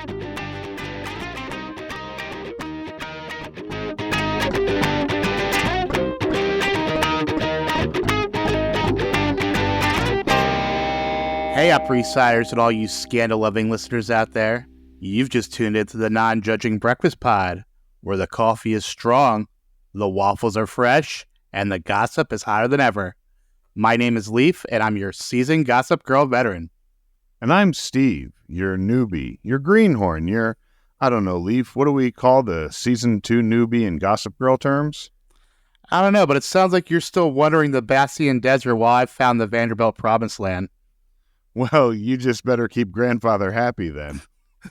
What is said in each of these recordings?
Hey, aficionados and all you scandal-loving listeners out there. You've just tuned into the non-judging breakfast pod, where the coffee is strong, the waffles are fresh, and the gossip is hotter than ever. My name is Leif, and I'm your seasoned Gossip Girl veteran. And I'm Steve, your newbie, your greenhorn, your, I don't know, Leif, what do we call the Season 2 newbie in Gossip Girl terms? I don't know, but it sounds like you're still wandering the Bastian Desert while I've found the Vanderbilt Promised Land. Well, you just better keep grandfather happy then.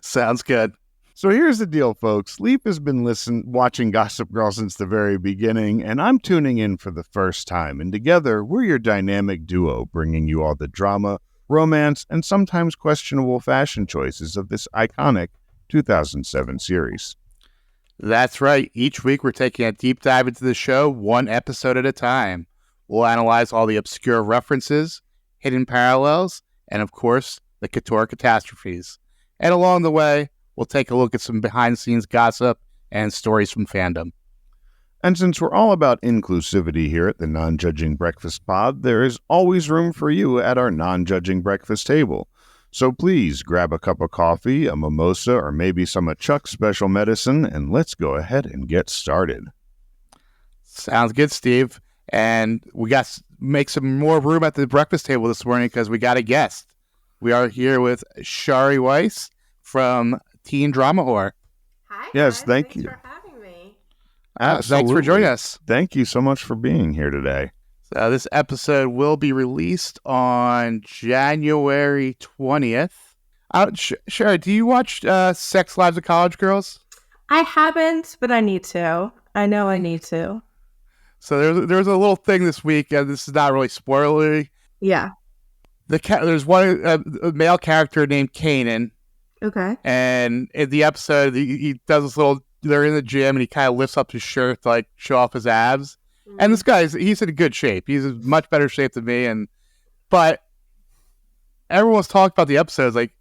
Sounds good. So here's the deal, folks. Leif has been watching Gossip Girl since the very beginning, and I'm tuning in for the first time. And together, we're your dynamic duo, bringing you all the drama, romance, and sometimes questionable fashion choices of this iconic 2007 series. That's right. Each week, we're taking a deep dive into the show, one episode at a time. We'll analyze all the obscure references, hidden parallels, and of course, the couture catastrophes. And along the way, we'll take a look at some behind-the-scenes gossip and stories from fandom. And since we're all about inclusivity here at the Non-Judging Breakfast Pod, there is always room for you at our non-judging breakfast table. So please grab a cup of coffee, a mimosa, or maybe some of Chuck's special medicine, and let's go ahead and get started. Sounds good, Steve. And we got to make some more room at the breakfast table this morning because we got a guest. We are here with Shari Weiss from Teen Drama Whore. Hi, yes, guys. thanks for having me. Absolutely. Thanks for joining us. Thank you so much for being here today. So this episode will be released on January 20th. Shari, do you watch Sex Lives of College Girls? I haven't, but I need to. I know I need to. So there's a little thing this week, and this is not really spoilery. Yeah. There's a male character named Kanan. Okay. And in the episode, he does this little, they're in the gym, and he kind of lifts up his shirt to like show off his abs. Mm-hmm. And this guy, he's in good shape. He's in much better shape than me. But everyone's talking about the episodes, like,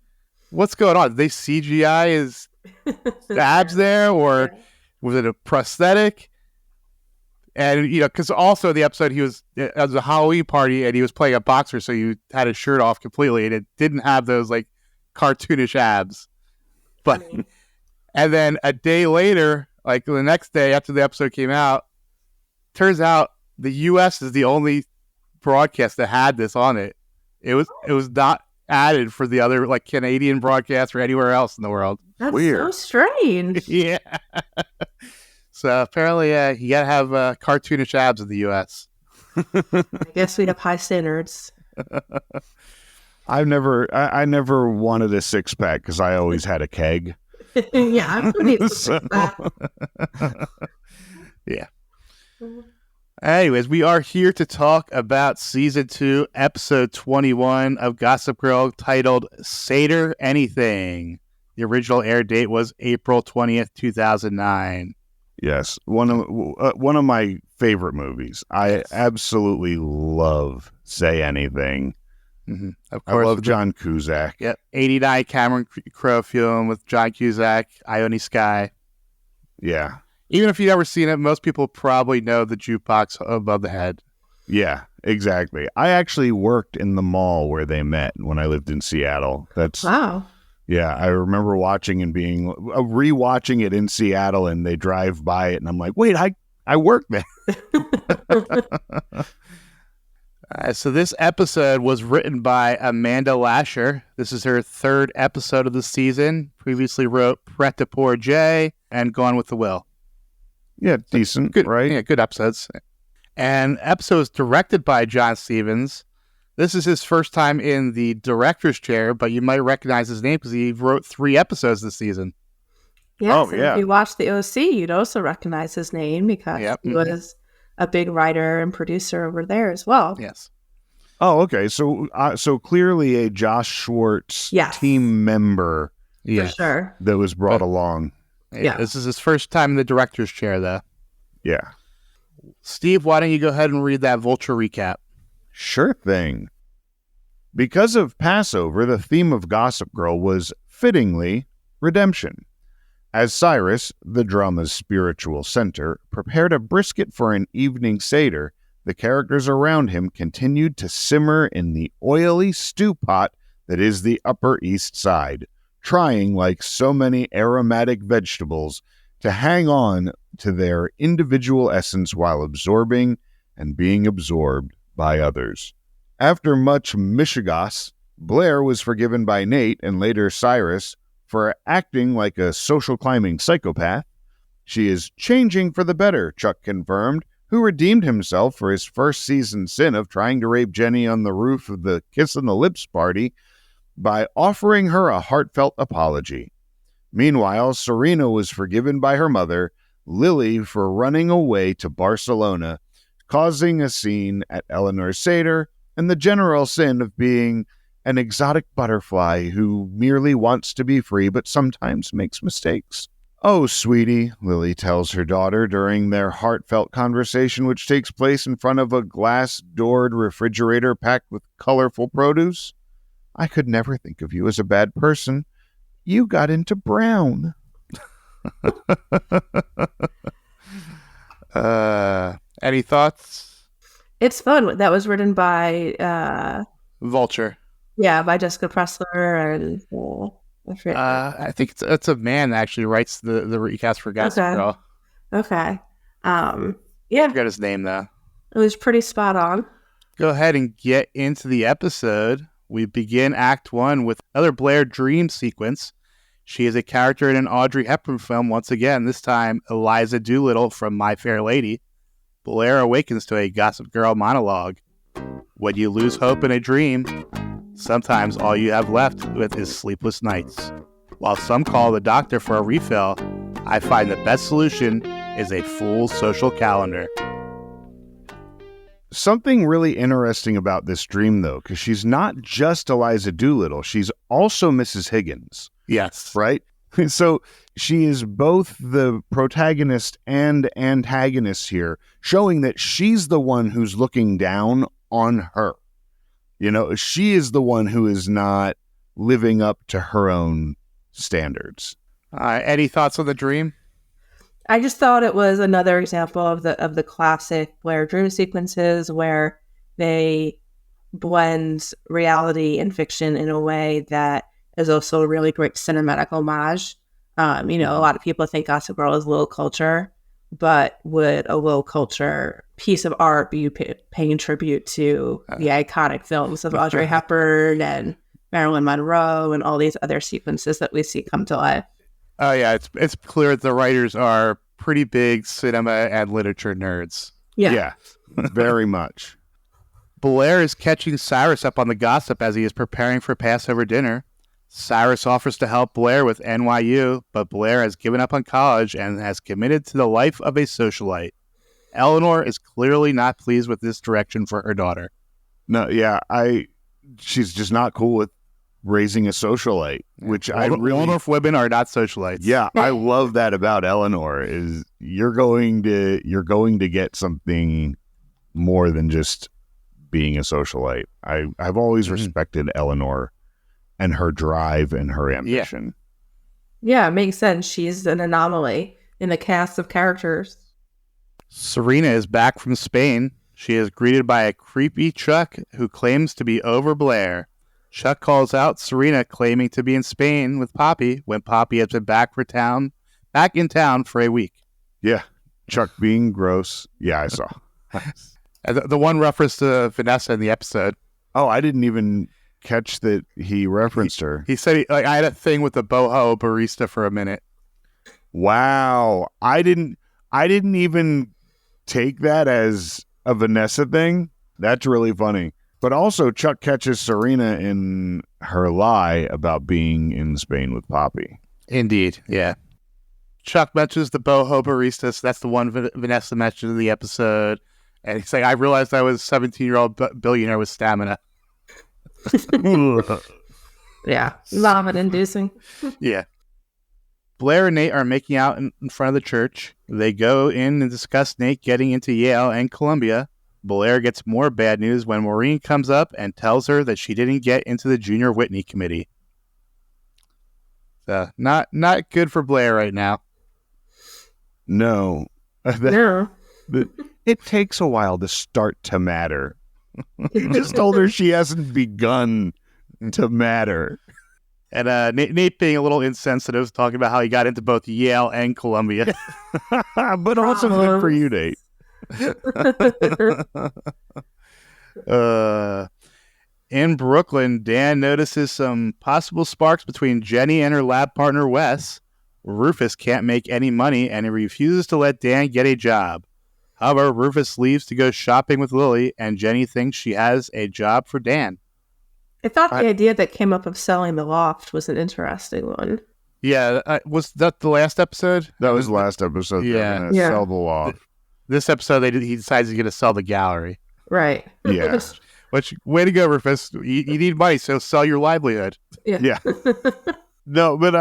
what's going on? Did they CGI his abs there, or was it a prosthetic? And, because also the episode, it was a Halloween party, and he was playing a boxer, so he had his shirt off completely, and it didn't have those, like, cartoonish abs. But, and then a day later, like the next day after the episode came out, turns out the U.S. is the only broadcast that had this on it. It was not added for the other, like, Canadian broadcasts or anywhere else in the world. That's weird. So strange. Yeah. So apparently, you gotta have cartoonish abs in the U.S. I guess we have high standards. I never wanted a six pack because I always had a keg. Yeah, I'm pretty. Yeah. Anyways, we are here to talk about Season 2, Episode 21 of Gossip Girl, titled Seder Anything. The original air date was April 20th, 2009. Yes, one of my favorite movies. I absolutely love Say Anything. Mm-hmm. Of course, I love John Cusack. Yep, 89 Cameron Crowe film with John Cusack, Ione Skye. Yeah. Even if you've never seen it, most people probably know the jukebox above the head. Yeah, exactly. I actually worked in the mall where they met when I lived in Seattle. Wow. Yeah, I remember watching and rewatching it in Seattle, and they drive by it, and I'm like, wait, I worked there. So this episode was written by Amanda Lasher. This is her third episode of the season. Previously wrote Pret a Pour J and Gone with the Will. Yeah, decent, good, right? Yeah, good episodes. And episode was directed by John Stevens. This is his first time in the director's chair, but you might recognize his name because he wrote 3 episodes this season. Yes, if you watch the OC, you'd also recognize his name because he was a big writer and producer over there as well. Yes. Oh, okay. So clearly a Josh Schwartz team member. For sure. That was brought along. Yeah. This is his first time in the director's chair, though. Yeah. Steve, why don't you go ahead and read that Vulture recap? Sure thing. Because of Passover, the theme of Gossip Girl was, fittingly, redemption. As Cyrus, the drama's spiritual center, prepared a brisket for an evening Seder, the characters around him continued to simmer in the oily stew pot that is the Upper East Side, trying, like so many aromatic vegetables, to hang on to their individual essence while absorbing and being absorbed by others. After much mishigas, Blair was forgiven by Nate and later Cyrus for acting like a social climbing psychopath. She is changing for the better, Chuck confirmed, who redeemed himself for his first season sin of trying to rape Jenny on the roof of the Kiss on the Lips party by offering her a heartfelt apology. Meanwhile, Serena was forgiven by her mother, Lily, for running away to Barcelona, causing a scene at Eleanor's Seder, and the general sin of being an exotic butterfly who merely wants to be free but sometimes makes mistakes. "Oh, sweetie," Lily tells her daughter during their heartfelt conversation, which takes place in front of a glass-doored refrigerator packed with colorful produce. "I could never think of you as a bad person. You got into brown." Any thoughts? It's fun. That was written by Vulture. Yeah, by Jessica Pressler and I think it's a man that actually writes the recast for Gossip Girl. Okay. I forgot his name though. It was pretty spot on. Go ahead and get into the episode. We begin Act 1 with another Blair dream sequence. She is a character in an Audrey Hepburn film once again, this time Eliza Doolittle from My Fair Lady. Blair awakens to a Gossip Girl monologue. When you lose hope in a dream, sometimes all you have left with is sleepless nights. While some call the doctor for a refill, I find the best solution is a full social calendar. Something really interesting about this dream, though, because she's not just Eliza Doolittle, she's also Mrs. Higgins. Yes. Right? So she is both the protagonist and antagonist here, showing that she's the one who's looking down on her. You know, she is the one who is not living up to her own standards. Any thoughts on the dream? I just thought it was another example of the classic Blair dream sequences where they blend reality and fiction in a way that is also a really great cinematic homage. A lot of people think Gossip Girl is low culture, but would a low culture piece of art be paying tribute to the iconic films of Audrey Hepburn and Marilyn Monroe and all these other sequences that we see come to life? Oh yeah, it's clear the writers are pretty big cinema and literature nerds. Yeah, very much. Blair is catching Cyrus up on the gossip as he is preparing for Passover dinner. Cyrus offers to help Blair with NYU, but Blair has given up on college and has committed to the life of a socialite. Eleanor is clearly not pleased with this direction for her daughter. No, yeah, she's just not cool with raising a socialite, which Waldorf women are not socialites. Yeah, I love that about Eleanor. Is you're going to get something more than just being a socialite. I've always respected Eleanor and her drive and her ambition. Yeah, it makes sense. She's an anomaly in the cast of characters. Serena is back from Spain. She is greeted by a creepy Chuck who claims to be over Blair. Chuck calls out Serena claiming to be in Spain with Poppy when Poppy has been back in town for a week. Yeah, Chuck being gross. Yeah, I saw. The one reference to Vanessa in the episode. Oh, I didn't even catch that he referenced her. He said I had a thing with the boho barista for a minute. Wow, I didn't even take that as a Vanessa thing. That's really funny. But also, Chuck catches Serena in her lie about being in Spain with Poppy. Indeed, yeah. Chuck mentions the boho barista, so that's the one Vanessa mentioned in the episode. And he's like, I realized I was a 17-year-old billionaire with stamina. Yeah, vomit-inducing. Yeah. Blair and Nate are making out in front of the church. They go in and discuss Nate getting into Yale and Columbia. Blair gets more bad news when Maureen comes up and tells her that she didn't get into the Junior Whitney Committee. So not good for Blair right now. No. No. It takes a while to start to matter. He just told her she hasn't begun to matter. And Nate being a little insensitive, talking about how he got into both Yale and Columbia. But also good for you, Nate. In Brooklyn, Dan notices some possible sparks between Jenny and her lab partner, Wes. Rufus can't make any money, and he refuses to let Dan get a job. However, Rufus leaves to go shopping with Lily, and Jenny thinks she has a job for Dan. I thought the idea that came up of selling the loft was an interesting one. Yeah, was that the last episode? That was the last episode. Yeah. They're going to sell the loft. This episode, he decides he's going to sell the gallery. Right. Yeah. Which, way to go, Rufus. You need money, so sell your livelihood. Yeah. No, but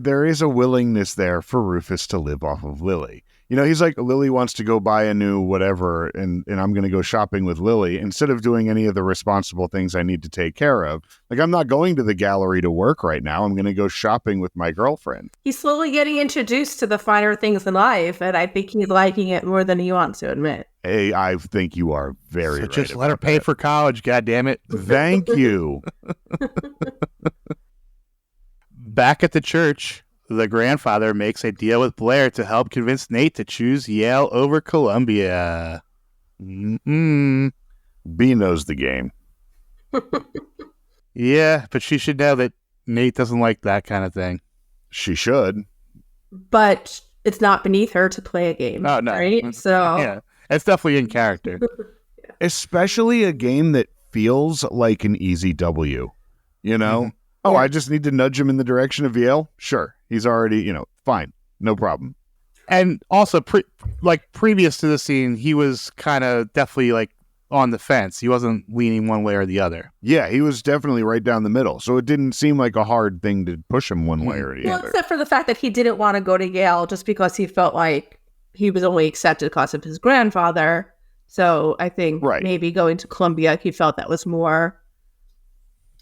there is a willingness there for Rufus to live off of Lily. You know, he's like, Lily wants to go buy a new whatever, and I'm going to go shopping with Lily instead of doing any of the responsible things I need to take care of. Like, I'm not going to the gallery to work right now. I'm going to go shopping with my girlfriend. He's slowly getting introduced to the finer things in life, and I think he's liking it more than he wants to admit. Hey, I think you are very right. Just let her pay for college, goddammit. Thank you. Back at the church, the grandfather makes a deal with Blair to help convince Nate to choose Yale over Columbia. Mm-mm. B knows the game. Yeah, but she should know that Nate doesn't like that kind of thing. She should. But it's not beneath her to play a game. Oh, no. Right? So yeah, it's definitely in character. Yeah. Especially a game that feels like an easy W. You know? Mm-hmm. Oh, I just need to nudge him in the direction of Yale? Sure. He's already, fine. No problem. And also, previous to the scene, he was kind of definitely, on the fence. He wasn't leaning one way or the other. Yeah, he was definitely right down the middle. So it didn't seem like a hard thing to push him one way or the other. Except for the fact that he didn't want to go to Yale just because he felt like he was only accepted because of his grandfather. So I think maybe going to Columbia, he felt that was more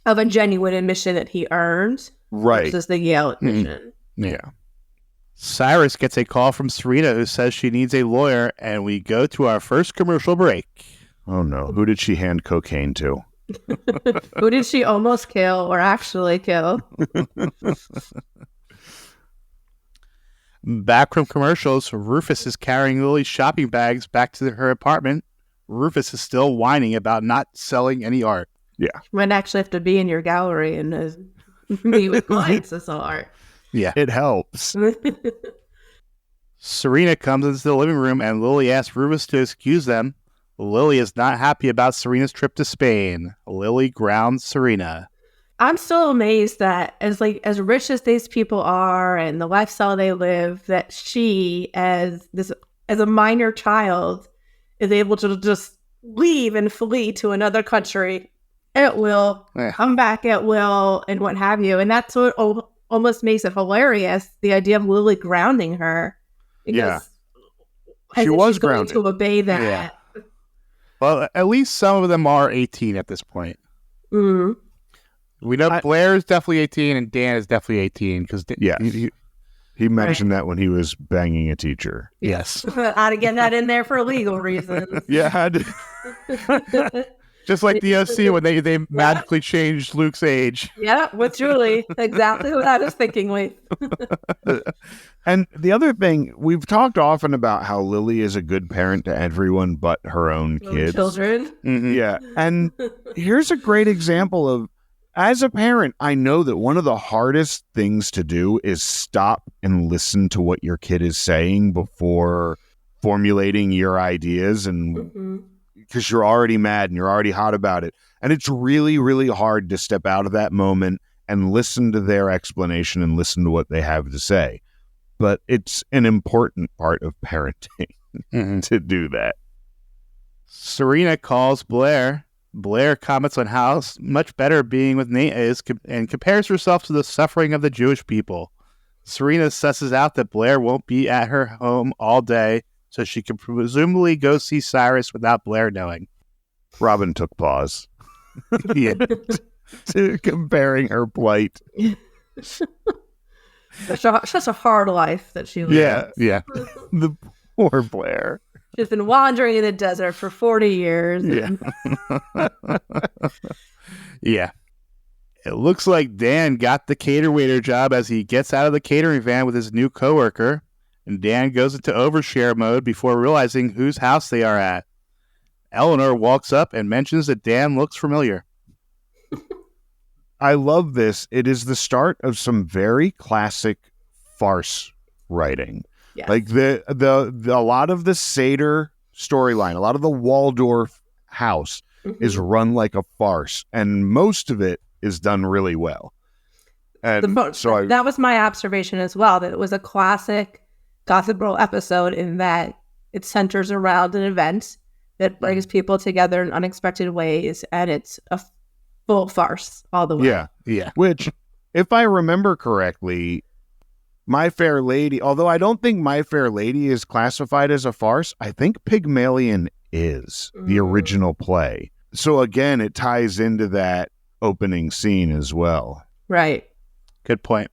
of a genuine admission that he earned versus the Yale admission. Yeah. Cyrus gets a call from Serena who says she needs a lawyer, and we go to our first commercial break. Oh no, who did she hand cocaine to? Who did she almost kill or actually kill? Back from commercials, Rufus is carrying Lily's shopping bags back to her apartment. Rufus is still whining about not selling any art. Yeah. You might actually have to be in your gallery and meet with clients to sell art. Yeah. It helps. Serena comes into the living room and Lily asks Rufus to excuse them. Lily is not happy about Serena's trip to Spain. Lily grounds Serena. I'm still amazed that as rich as these people are and the lifestyle they live, that she, as a minor child, is able to just leave and flee to another country at will, come back at will, and what have you. And that's what almost makes it hilarious, the idea of Lily grounding her. Yeah. She was grounded. To obey that. Yeah. Well, at least some of them are 18 at this point. Mm-hmm. We know Blair is definitely 18 and Dan is definitely 18. He mentioned that when he was banging a teacher. Yes. I had to get that in there for legal reasons. Yeah. Just like the OC when they magically changed Luke's age. Yeah, with Julie. Exactly what I was thinking with. And the other thing, we've talked often about how Lily is a good parent to everyone but her own kids. Children. Mm-hmm. Yeah. And here's a great example of, as a parent, I know that one of the hardest things to do is stop and listen to what your kid is saying before formulating your ideas, and because you're already mad and you're already hot about it. And it's really, really hard to step out of that moment and listen to their explanation and listen to what they have to say. But it's an important part of parenting to do that. Serena calls Blair. Blair comments on how much better being with Nate is and compares herself to the suffering of the Jewish people. Serena susses out that Blair won't be at her home all day, so she can presumably go see Cyrus without Blair knowing. Robin took pause. Yeah. To comparing her plight. Such a hard life that she lives. Yeah. The poor Blair. She's been wandering in the desert for 40 years. Yeah. Yeah. It looks like Dan got the cater waiter job as he gets out of the catering van with his new coworker, and Dan goes into overshare mode before realizing whose house they are at. Eleanor walks up and mentions that Dan looks familiar. I love this. It is the start of some very classic farce writing. Yes. Like the a lot of the Seder storyline, a lot of the Waldorf house is run like a farce, and most of it is done really well. And that was my observation as well, that it was a classic Gossip Girl episode in that it centers around an event that brings people together in unexpected ways, and it's a full farce all the way. Yeah. Which, if I remember correctly, My Fair Lady, although I don't think My Fair Lady is classified as a farce, I think Pygmalion is the original play. So again, it ties into that opening scene as well. Right. Good point.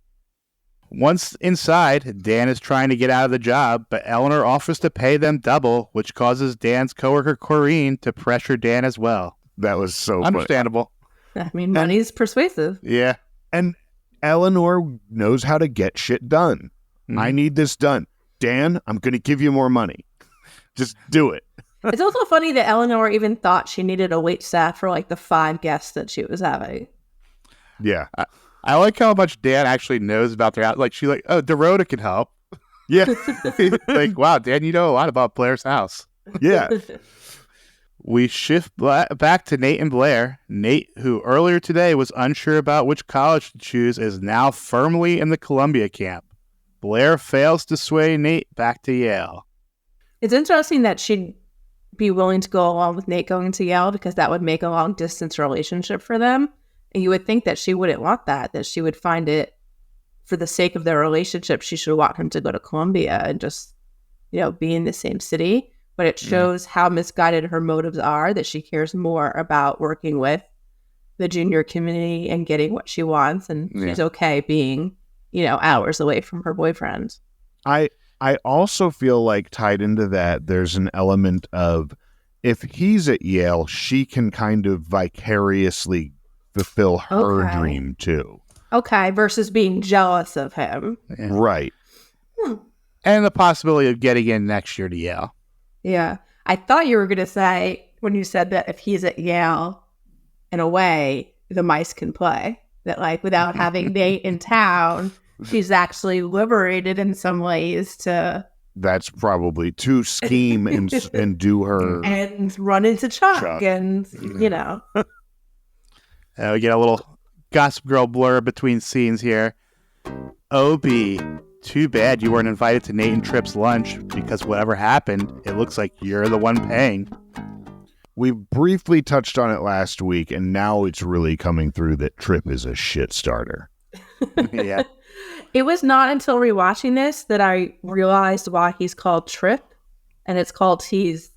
Once inside, Dan is trying to get out of the job, but Eleanor offers to pay them double, which causes Dan's coworker Corinne to pressure Dan as well. That was so understandable. I mean, money's persuasive. Yeah. And Eleanor knows how to get shit done. I need this done. Dan, I'm going to give you more money. Just do it. It's also funny that Eleanor even thought she needed a wait staff for like the 5 guests that she was having. Yeah. I like how much Dan actually knows about their house. Like, she's like, oh, Dorota can help. Yeah. Like, wow, Dan, you know a lot about Blair's house. Yeah. We shift back to Nate and Blair. Nate, who earlier today was unsure about which college to choose, is now firmly in the Columbia camp. Blair fails to sway Nate back to Yale. It's interesting that she'd be willing to go along with Nate going to Yale, because that would make a long-distance relationship for them. And you would think that she wouldn't want that she would find it, for the sake of their relationship, she should want him to go to Columbia and just, be in the same city. But it shows how misguided her motives are, that she cares more about working with the junior community and getting what she wants. And she's okay being, hours away from her boyfriend. I also feel like tied into that, there's an element of, if he's at Yale, she can kind of vicariously fulfill her dream too. Okay, versus being jealous of him. Yeah. Right. And the possibility of getting in next year to Yale. Yeah. I thought you were going to say, when you said that if he's at Yale, in a way, the mice can play. That, like, without having Nate in town, she's actually liberated in some ways to... That's probably to scheme and do her... And run into Chuck. And, we get a little Gossip Girl blur between scenes here. OB, too bad you weren't invited to Nate and Tripp's lunch, because whatever happened, it looks like you're the one paying. We briefly touched on it last week, and now it's really coming through that Tripp is a shit starter. Yeah. It was not until rewatching this that I realized why he's called Tripp, and it's called he's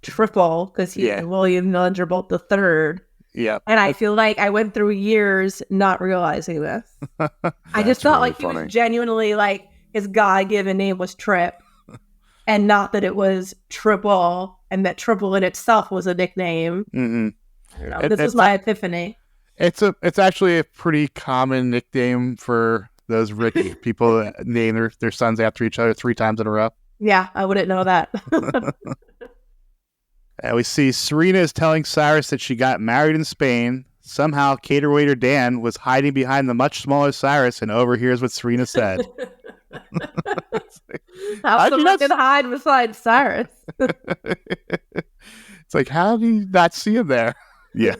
triple, because he's William Vanderbilt III. Yeah. And I feel like I went through years not realizing this. I just thought really he was genuinely like, his God-given name was Tripp, and not that it was Triple, and that Triple in itself was a nickname. Mm-hmm. I don't know. This was my epiphany. It's actually a pretty common nickname for those rich people that name their sons after each other 3 times in a row. Yeah, I wouldn't know that. And we see Serena is telling Cyrus that she got married in Spain. Somehow, cater waiter Dan was hiding behind the much smaller Cyrus and overhears what Serena said. How someone can hide beside Cyrus? It's like, how do you not see him there? Yeah.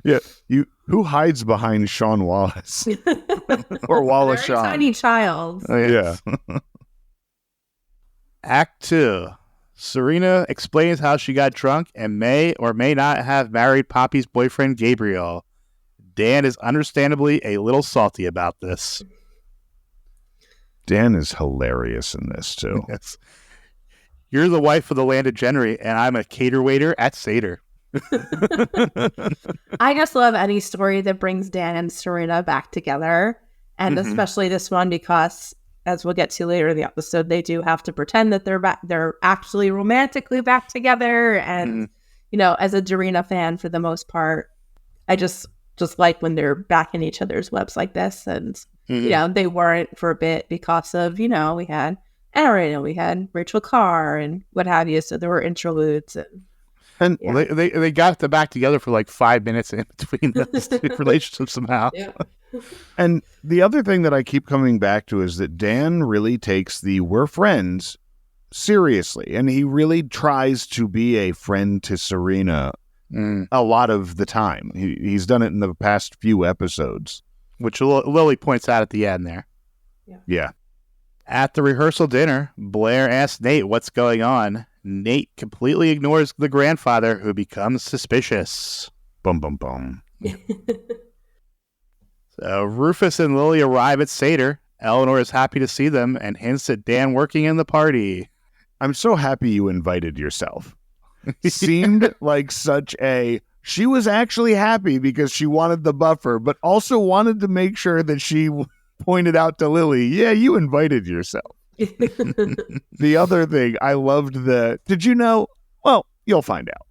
Yeah. Who hides behind Sean Wallace? Or Wallace Shawn? Tiny child. Oh, yeah. Act 2. Serena explains how she got drunk and may or may not have married Poppy's boyfriend, Gabriel. Dan is understandably a little salty about this. Dan is hilarious in this, too. Yes. You're the wife of the landed gentry, and I'm a cater waiter at Seder. I just love any story that brings Dan and Serena back together. And especially this one, because as we'll get to later in the episode, they do have to pretend that they're actually romantically back together. And, you know, as a Serena fan, for the most part, I just like when they're back in each other's webs like this. And, you know, they weren't for a bit because of, you know, we had Aaron and we had Rachel Carr and what have you. So there were interludes. And Well, they got them back together for like 5 minutes in between those two relationships somehow. Yeah. And the other thing that I keep coming back to is that Dan really takes the "we're friends" seriously, and he really tries to be a friend to Serena a lot of the time. He's done it in the past few episodes. Which Lily points out at the end there. Yeah. At the rehearsal dinner, Blair asks Nate what's going on. Nate completely ignores the grandfather, who becomes suspicious. Bum, bum, bum. So Rufus and Lily arrive at Seder. Eleanor is happy to see them and hints at Dan working in the party. I'm so happy you invited yourself. Seemed like she was actually happy because she wanted the buffer, but also wanted to make sure that she pointed out to Lily, yeah, you invited yourself. The other thing, I loved did you know? Well, you'll find out.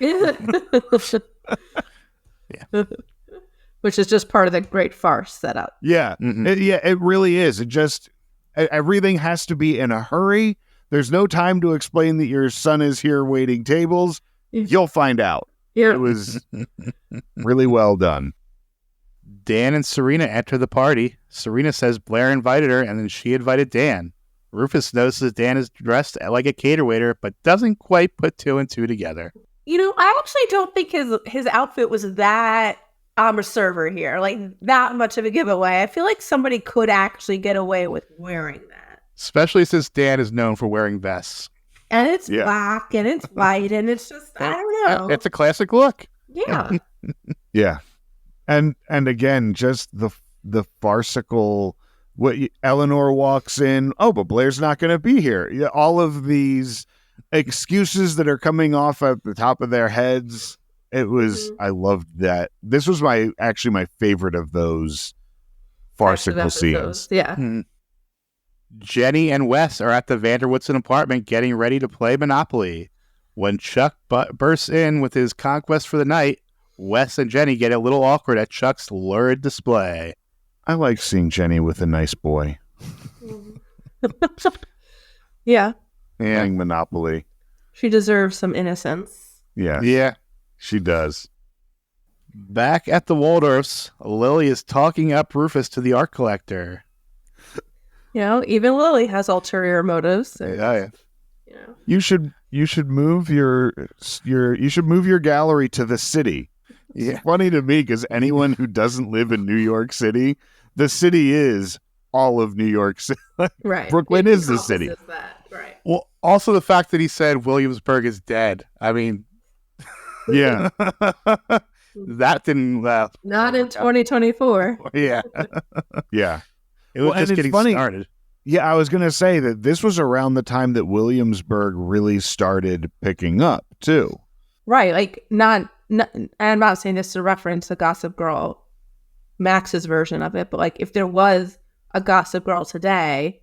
Yeah. Which is just part of the great farce setup. Yeah. It really is. Everything has to be in a hurry. There's no time to explain that your son is here waiting tables. You'll find out. Yeah. It was really well done. Dan and Serena enter the party. Serena says Blair invited her, and then she invited Dan. Rufus notices Dan is dressed like a cater waiter, but doesn't quite put two and two together. You know, I actually don't think his outfit was that I'm a server here, like that much of a giveaway. I feel like somebody could actually get away with wearing that. Especially since Dan is known for wearing vests. And it's black and it's white and it's just, I don't know. It's a classic look. Yeah. Yeah. And again, just the farcical, Eleanor walks in, oh, but Blair's not going to be here. Yeah, all of these excuses that are coming off at the top of their heads. It was, I loved that. This was my favorite of those farcical scenes. Yeah. Jenny and Wes are at the Vanderwoodson apartment getting ready to play Monopoly. When Chuck bursts in with his conquest for the night, Wes and Jenny get a little awkward at Chuck's lurid display. I like seeing Jenny with a nice boy. Yeah. Playing Monopoly. She deserves some innocence. Yeah. Yeah. She does. Back at the Waldorfs, Lily is talking up Rufus to the art collector. You know, even Lily has ulterior motives. So, Yeah. you know. You should move your gallery to the city. It's funny to me because anyone who doesn't live in New York City, the city is all of New York City. Right. Brooklyn is the city. Right. Well, also the fact that he said Williamsburg is dead. I mean, Yeah. that didn't last. Not in 2024. Yeah. Yeah. It was Well, and just it's getting funny. started. Yeah, I was going to say that this was around the time that Williamsburg really started picking up, too. Right. Like, I'm not saying this to reference a Gossip Girl, Max's version of it, but like if there was a Gossip Girl today,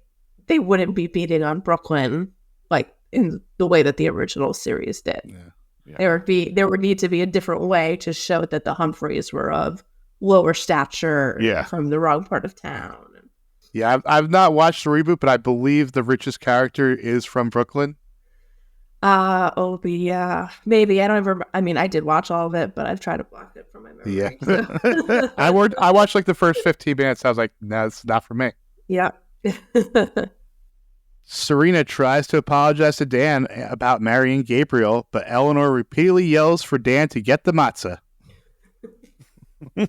they wouldn't be beating on Brooklyn like in the way that the original series did. Yeah. There would need to be a different way to show that the Humphreys were of lower stature from the wrong part of town. Yeah, I've not watched the reboot, but I believe the richest character is from Brooklyn. Maybe. I don't ever. I mean, I did watch all of it, but I've tried to block it from my memory. Yeah. So. I watched like the first 15 minutes. I was like, no, it's not for me. Yeah. Serena tries to apologize to Dan about marrying Gabriel, but Eleanor repeatedly yells for Dan to get the matzah.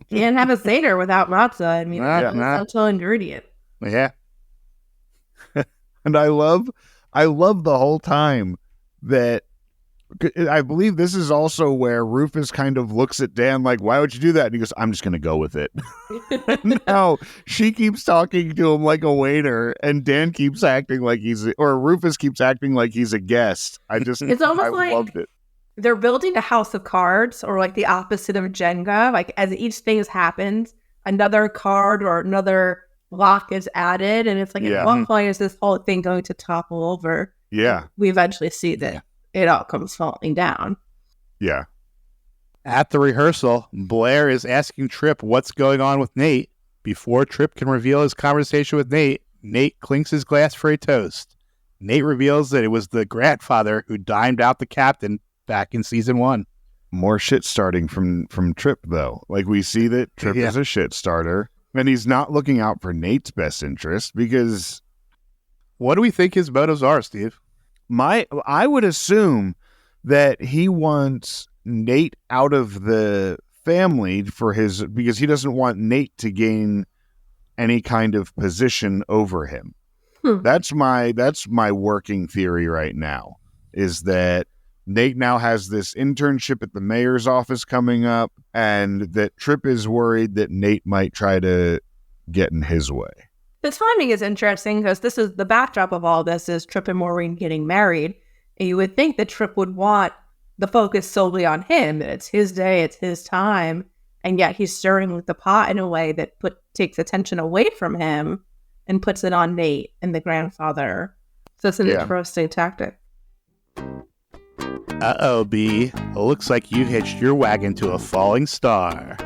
Can't have a Seder without matzah. I mean, it's an essential ingredient. Yeah. And I love the whole time that I believe this is also where Rufus kind of looks at Dan like, why would you do that? And he goes, I'm just going to go with it. Now she keeps talking to him like a waiter and Dan keeps acting like Rufus keeps acting like he's a guest. It's almost like loved it. they're building a house of cards, or like the opposite of Jenga. Like as each thing has happened, another card or another block is added, and it's like at what point is this whole thing going to topple over? Yeah. We eventually see that it all comes falling down. Yeah. At the rehearsal, Blair is asking Tripp what's going on with Nate. Before Tripp can reveal his conversation with Nate, Nate clinks his glass for a toast. Nate reveals that it was the grandfather who dimed out the captain back in season 1. More shit starting from Tripp, though. Like, we see that Tripp is a shit starter, and he's not looking out for Nate's best interest because... What do we think his motives are, Steve? I would assume that he wants Nate out of the family because he doesn't want Nate to gain any kind of position over him. That's my working theory right now, is that Nate now has this internship at the mayor's office coming up, and that Tripp is worried that Nate might try to get in his way. The timing is interesting because this is the backdrop of all this is Tripp and Maureen getting married. And you would think that Tripp would want the focus solely on him, that it's his day, it's his time, and yet he's stirring with the pot in a way that takes attention away from him and puts it on Nate and the grandfather. So it's an interesting tactic. Uh-oh, B. Looks like you hitched your wagon to a falling star.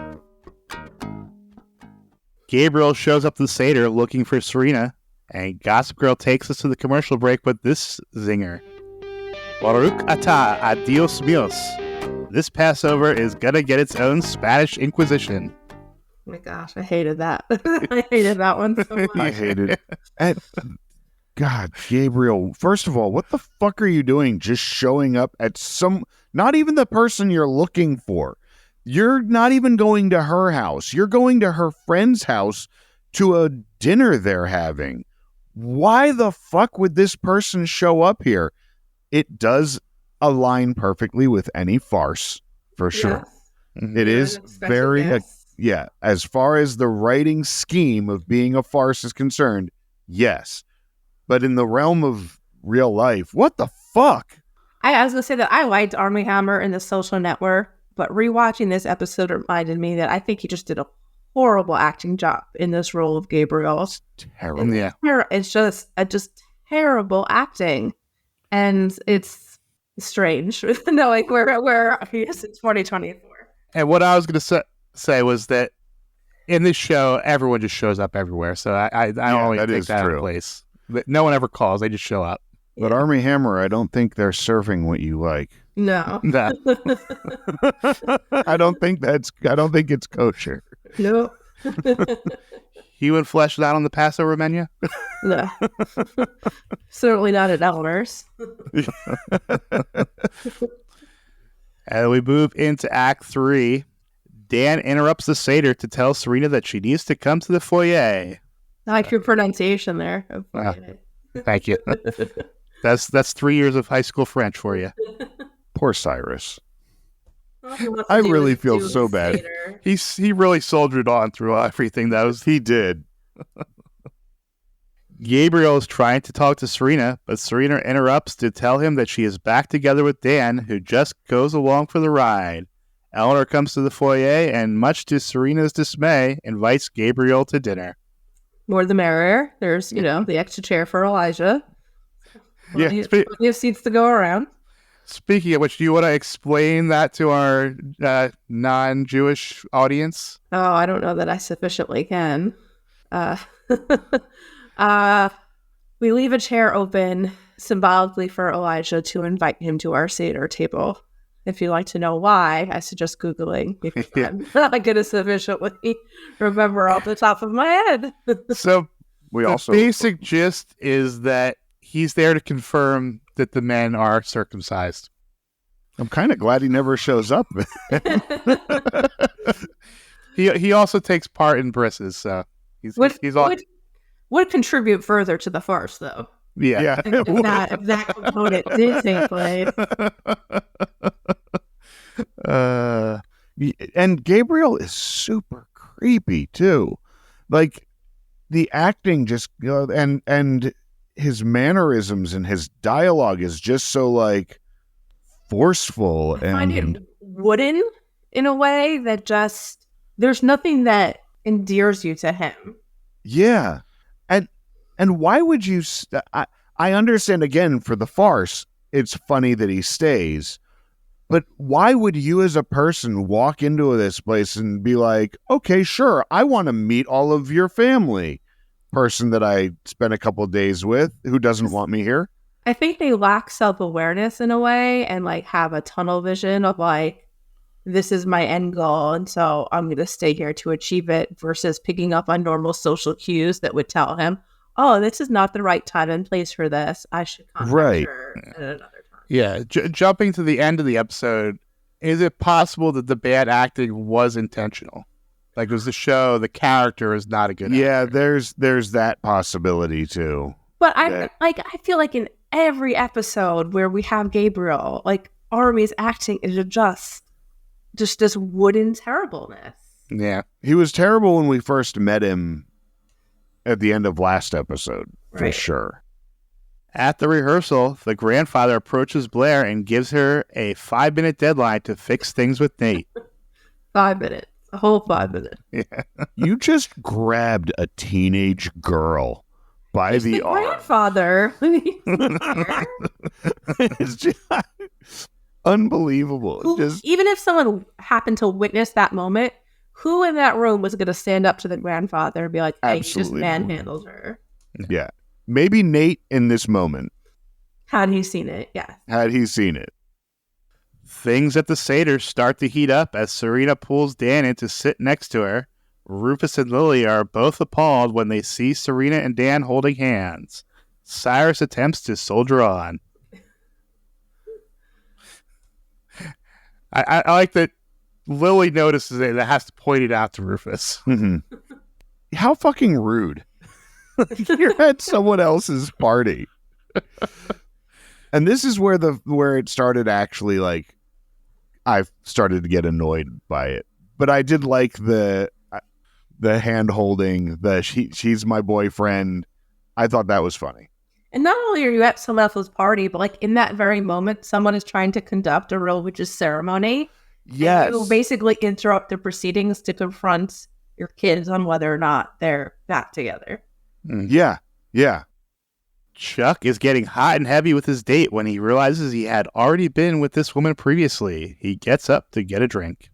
Gabriel shows up to the Seder looking for Serena, and Gossip Girl takes us to the commercial break with this zinger. Baruch atah adios mios. This Passover is gonna get its own Spanish Inquisition. Oh my gosh, I hated that. I hated that one so much. I hated it. God, Gabriel, first of all, what the fuck are you doing just showing up at not even the person you're looking for? You're not even going to her house. You're going to her friend's house to a dinner they're having. Why the fuck would this person show up here? It does align perfectly with any farce, for sure. Yes. It is very, as far as the writing scheme of being a farce is concerned, yes. But in the realm of real life, what the fuck? I was going to say that I liked Armie Hammer in The Social Network, but rewatching this episode reminded me that I think he just did a horrible acting job in this role of Gabriel. It's terrible. It's just terrible acting. And it's strange knowing where he is in 2024. And what I was going to say was that in this show, everyone just shows up everywhere. So I don't always take that out of place. No one ever calls. They just show up. But Armie Hammer, I don't think they're serving what you like. No. I don't think it's kosher. No. Human flesh not on the Passover menu? No. Certainly not at Elmer's. And we move into Act 3. Dan interrupts the Seder to tell Serena that she needs to come to the foyer. I like your pronunciation there. Thank you. That's 3 years of high school French for you. Poor Cyrus. I really feel so bad. He really soldiered on through everything. He did. Gabriel is trying to talk to Serena, but Serena interrupts to tell him that she is back together with Dan, who just goes along for the ride. Eleanor comes to the foyer and, much to Serena's dismay, invites Gabriel to dinner. More the merrier. There's, the extra chair for Elijah. Plenty of seats to go around. Speaking of which, do you want to explain that to our non-Jewish audience? Oh, I don't know that I sufficiently can. We leave a chair open symbolically for Elijah to invite him to our Seder table. If you'd like to know why, I suggest Googling. I'm not going to sufficiently remember off the top of my head. So the basic gist is that he's there to confirm that the men are circumcised. I'm kind of glad he never shows up. He also takes part in brisses, so he's all... Would contribute further to the farce, though. Yeah. If that component did take place. And Gabriel is super creepy too. Like the acting just and his mannerisms and his dialogue is just so like forceful. I find it wooden in a way that just, there's nothing that endears you to him. Yeah. And why would you... I understand, again, for the farce, it's funny that he stays. But why would you as a person walk into this place and be like, okay, sure, I want to meet all of your family, person that I spent a couple of days with who doesn't want me here? I think they lack self-awareness in a way and like have a tunnel vision of like, this is my end goal, and so I'm going to stay here to achieve it, versus picking up on normal social cues that would tell him, oh, this is not the right time and place for this. I should contact her at another time. Yeah. Jumping to the end of the episode, is it possible that the bad acting was intentional? Like, was the show, the character is not a good actor? there's that possibility too. But I feel like in every episode where we have Gabriel, like, Army's acting is just this wooden terribleness. Yeah. He was terrible when we first met him at the end of last episode, for Right. sure. At the rehearsal, the grandfather approaches Blair and gives her a 5-minute deadline to fix things with Nate. 5 minutes. A whole 5 minutes. You just grabbed a teenage girl by He's the the arm. grandfather. It's just unbelievable. Even if someone happened to witness that moment, who in that room was going to stand up to the grandfather and be like, hey, Absolutely. you just manhandled her? Yeah. Maybe Nate in this moment, Had he seen it? Yeah. had he seen it. Things at the Seder start to heat up as Serena pulls Dan in to sit next to her. Rufus and Lily are both appalled when they see Serena and Dan holding hands. Cyrus attempts to soldier on. I like that Lily notices it and has to point it out to Rufus. Mhm. How fucking rude. You're at someone else's party. And this is where it started actually, like, I've started to get annoyed by it. But I did like the hand holding, she's my boyfriend. I thought that was funny. And not only are you at someone else's party, but like in that very moment, someone is trying to conduct a religious ceremony. Yes. You basically interrupt the proceedings to confront your kids on whether or not they're back together. Yeah. Yeah. Chuck is getting hot and heavy with his date when he realizes he had already been with this woman previously. He gets up to get a drink.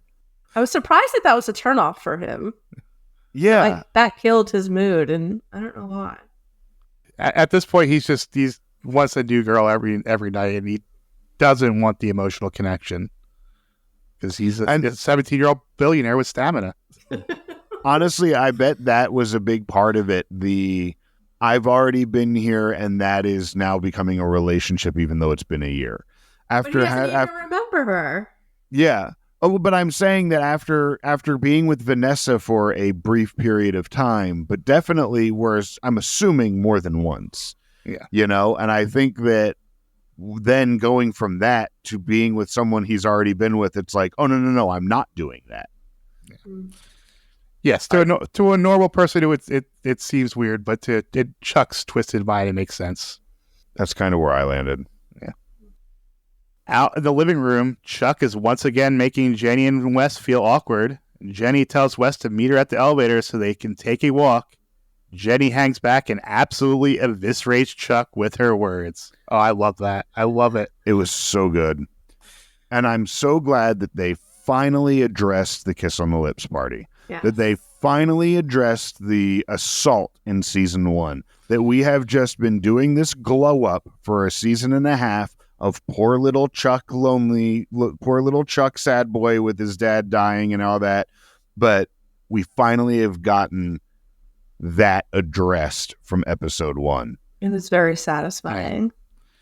I was surprised that was a turnoff for him. Yeah. Like, that killed his mood, and I don't know why. At this point, he wants a new girl every night, and he doesn't want the emotional connection because he's a 17-year-old billionaire with stamina. Honestly, I bet that was a big part of it. I've already been here, and that is now becoming a relationship, even though it's been a year. But he doesn't even remember her. Yeah. Oh, but I'm saying that after being with Vanessa for a brief period of time, but definitely I'm assuming more than once. Yeah. You know, and I think that then going from that to being with someone he's already been with, it's like, oh, no, I'm not doing that. Mm-hmm. Yes, to a normal person, it seems weird, but to Chuck's twisted mind, it makes sense. That's kind of where I landed. Yeah. Out in the living room, Chuck is once again making Jenny and Wes feel awkward. Jenny tells Wes to meet her at the elevator so they can take a walk. Jenny hangs back and absolutely eviscerates Chuck with her words. Oh, I love that. I love it. It was so good. And I'm so glad that they finally addressed the kiss on the lips party. Yeah. That they finally addressed the assault in season 1. That we have just been doing this glow up for a season and a half of poor little Chuck poor little Chuck sad boy with his dad dying and all that. But we finally have gotten that addressed from episode 1. It was very satisfying.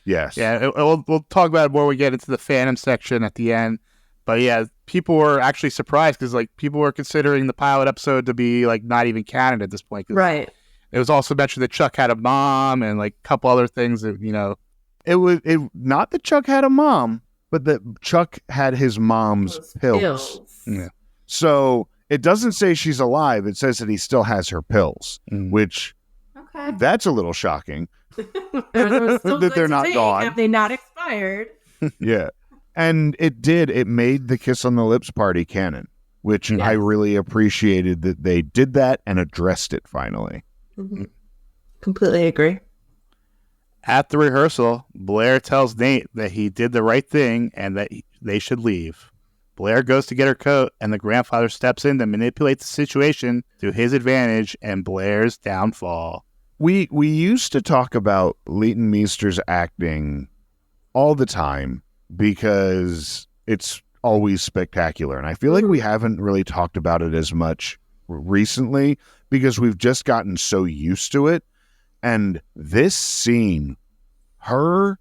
Yes. Yeah, we'll talk about it more when we get into the fandom section at the end. But yeah, people were actually surprised because like people were considering the pilot episode to be like not even canon at this point. Right. It was also mentioned that Chuck had a mom and like a couple other things that, you know. It was not that Chuck had a mom, but that Chuck had his mom's pills. Yeah. So it doesn't say she's alive. It says that he still has her pills, which that's a little shocking. That they're not gone. Have they not expired? Yeah. And it made the kiss on the lips party canon, which I really appreciated that they did that and addressed it finally. Mm-hmm. Completely agree. At the rehearsal, Blair tells Nate that he did the right thing and that they should leave. Blair goes to get her coat, and the grandfather steps in to manipulate the situation to his advantage and Blair's downfall. We used to talk about Leighton Meester's acting all the time because it's always spectacular. And I feel like we haven't really talked about it as much recently because we've just gotten so used to it. And this scene, her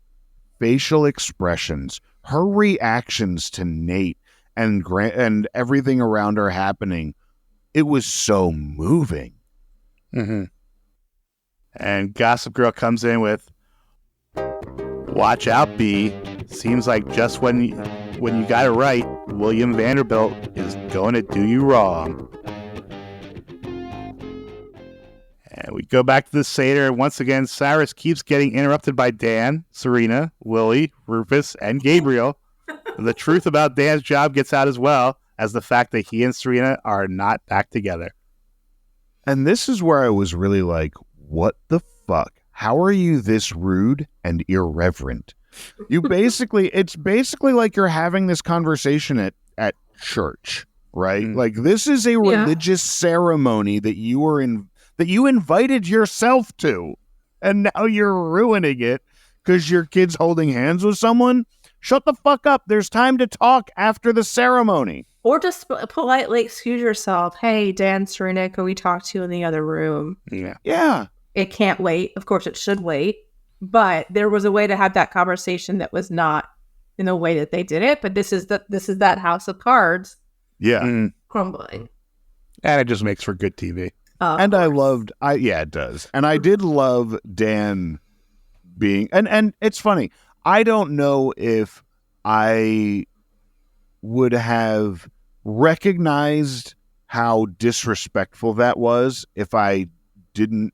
facial expressions, her reactions to Nate and everything around her happening, it was so moving. Mm-hmm. And Gossip Girl comes in with, "Watch out, B. Seems like just when you got it right, William Vanderbilt is going to do you wrong." And we go back to the Seder, and once again, Cyrus keeps getting interrupted by Dan, Serena, Willie, Rufus, and Gabriel. The truth about Dan's job gets out as well as the fact that he and Serena are not back together. And this is where I was really like, what the fuck? How are you this rude and irreverent? It's basically like you're having this conversation at church, right? Mm-hmm. Like this is a religious ceremony that you invited yourself to, and now you're ruining it because your kid's holding hands with someone. Shut the fuck up. There's time to talk after the ceremony. Or just politely excuse yourself. Hey, Dan, Serena, can we talk to you in the other room? Yeah. It can't wait. Of course, it should wait. But there was a way to have that conversation that was not in the way that they did it. But this is that house of cards. Yeah. Crumbling. And it just makes for good TV. And it does. And I did love Dan being, and it's funny. I don't know if I would have recognized how disrespectful that was if I didn't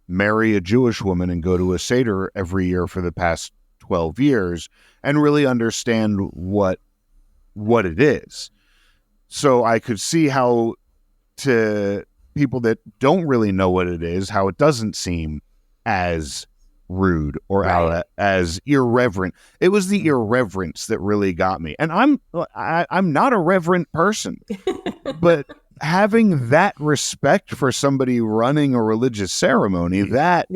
marry a Jewish woman and go to a Seder every year for the past 12 years and really understand what it is. So I could see how, to people that don't really know what it is, how it doesn't seem as rude or as irreverent. It was the irreverence that really got me. And I'm not a reverent person, but having that respect for somebody running a religious ceremony, that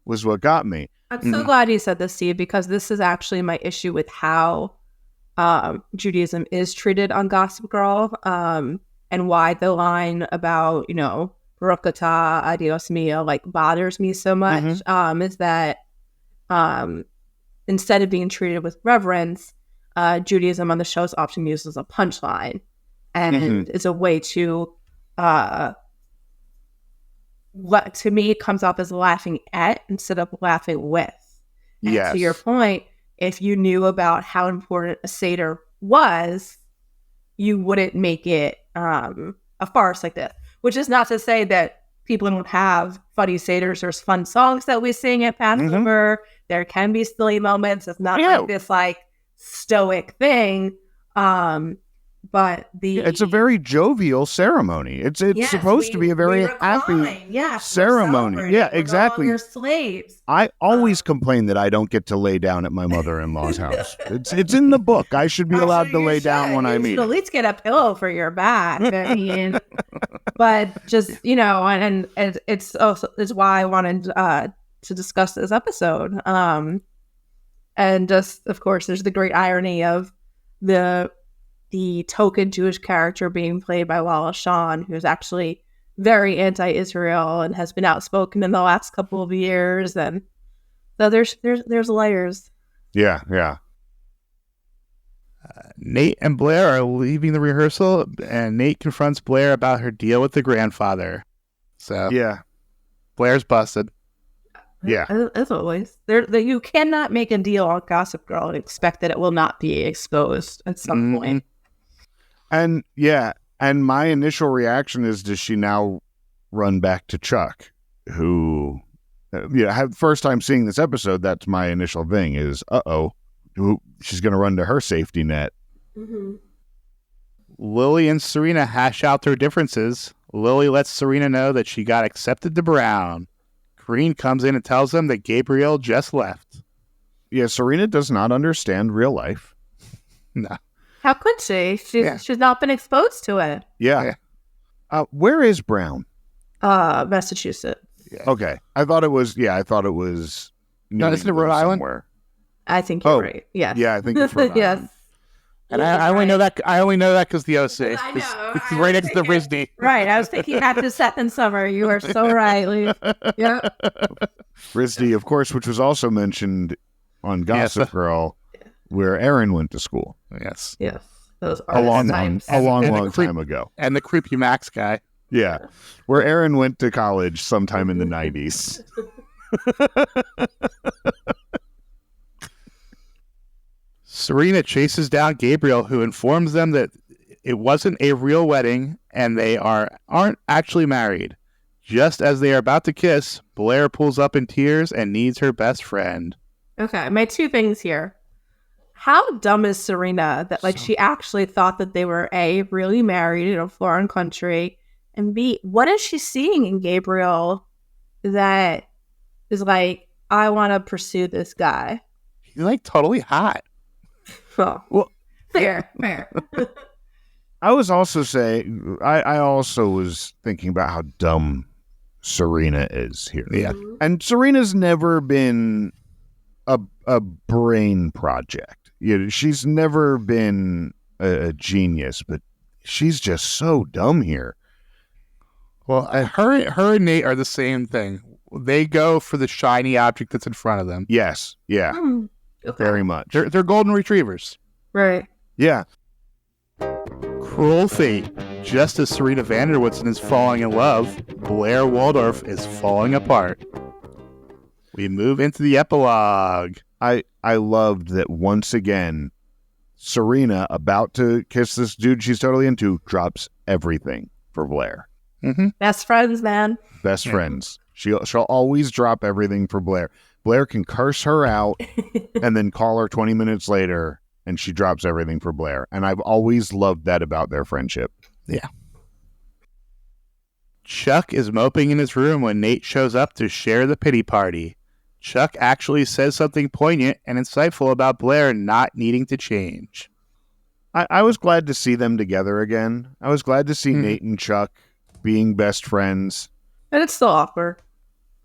was what got me. I'm so glad you said this, Steve, because this is actually my issue with how Judaism is treated on Gossip Girl, and why the line about, Baruch atah, adios mio, bothers me so much, is that instead of being treated with reverence, Judaism on the show is often used as a punchline, and it's a way to, what to me it comes off as laughing at instead of laughing with. And to your point, if you knew about how important a Seder was, you wouldn't make it a farce like this. Which is not to say that people don't have funny Seders. There's fun songs that we sing at Passover. There can be silly moments. It's not like this stoic thing. But it's a very jovial ceremony. It's supposed to be a very happy ceremony. Yeah, exactly. Your slaves. I always complain that I don't get to lay down at my mother-in-law's house. It's in the book. I should be allowed to lay down when I meet. At least get a pillow for your back. I mean, but just and it's why I wanted to discuss this episode. And just of course, there's the great irony of the token Jewish character being played by Lala Shawn, who's actually very anti-Israel and has been outspoken in the last couple of years. And so there's layers. Yeah. Nate and Blair are leaving the rehearsal, and Nate confronts Blair about her deal with the grandfather. So Blair's busted. Yeah, as always, you cannot make a deal on Gossip Girl and expect that it will not be exposed at some point. And my initial reaction is, does she now run back to Chuck, who, first time seeing this episode, that's my initial thing is, she's going to run to her safety net. Mm-hmm. Lily and Serena hash out their differences. Lily lets Serena know that she got accepted to Brown. Green comes in and tells them that Gabriel just left. Yeah, Serena does not understand real life. No. How could she? She's not been exposed to it. Yeah. Where is Brown? Massachusetts. Yeah. Okay. I thought it was New isn't it Rhode England Island? somewhere. I think you're right. Yes. Yeah, I think it's Rhode Yes. Island. And I only know that. I only know that because the OC. I know. It's right next to the RISD. Right. I was thinking after second summer. You are so right, Leif. Yeah. RISD, of course, which was also mentioned on Gossip Girl, where Aaron went to school. Yes. Yes. Those A long archetypes. time ago. And the creepy Max guy. Yeah. Where Aaron went to college sometime in the 90s. Serena chases down Gabriel, who informs them that it wasn't a real wedding and they aren't actually married. Just as they are about to kiss, Blair pulls up in tears and needs her best friend. Okay, my two things here. How dumb is Serena that she actually thought that they were A, really married in a foreign country, and B, what is she seeing in Gabriel that is like, I want to pursue this guy? He's totally hot. Well, fair. I was also saying, I also was thinking about how dumb Serena is here. Yeah. And Serena's never been a brain project. She's never been a genius, but she's just so dumb here. Well, her and Nate are the same thing. They go for the shiny object that's in front of them. Yes. Yeah. Okay. Very much. They're golden retrievers. Right. Yeah. Cruel fate. Just as Serena Vanderwoodson is falling in love, Blair Waldorf is falling apart. We move into the epilogue. I loved that once again, Serena, about to kiss this dude she's totally into, drops everything for Blair. Mm-hmm. Best friends, man. Best friends. She'll always drop everything for Blair. Blair can curse her out and then call her 20 minutes later, and she drops everything for Blair. And I've always loved that about their friendship. Yeah. Chuck is moping in his room when Nate shows up to share the pity party. Chuck actually says something poignant and insightful about Blair not needing to change. I was glad to see them together again. I was glad to see Nate and Chuck being best friends. And it's still awkward.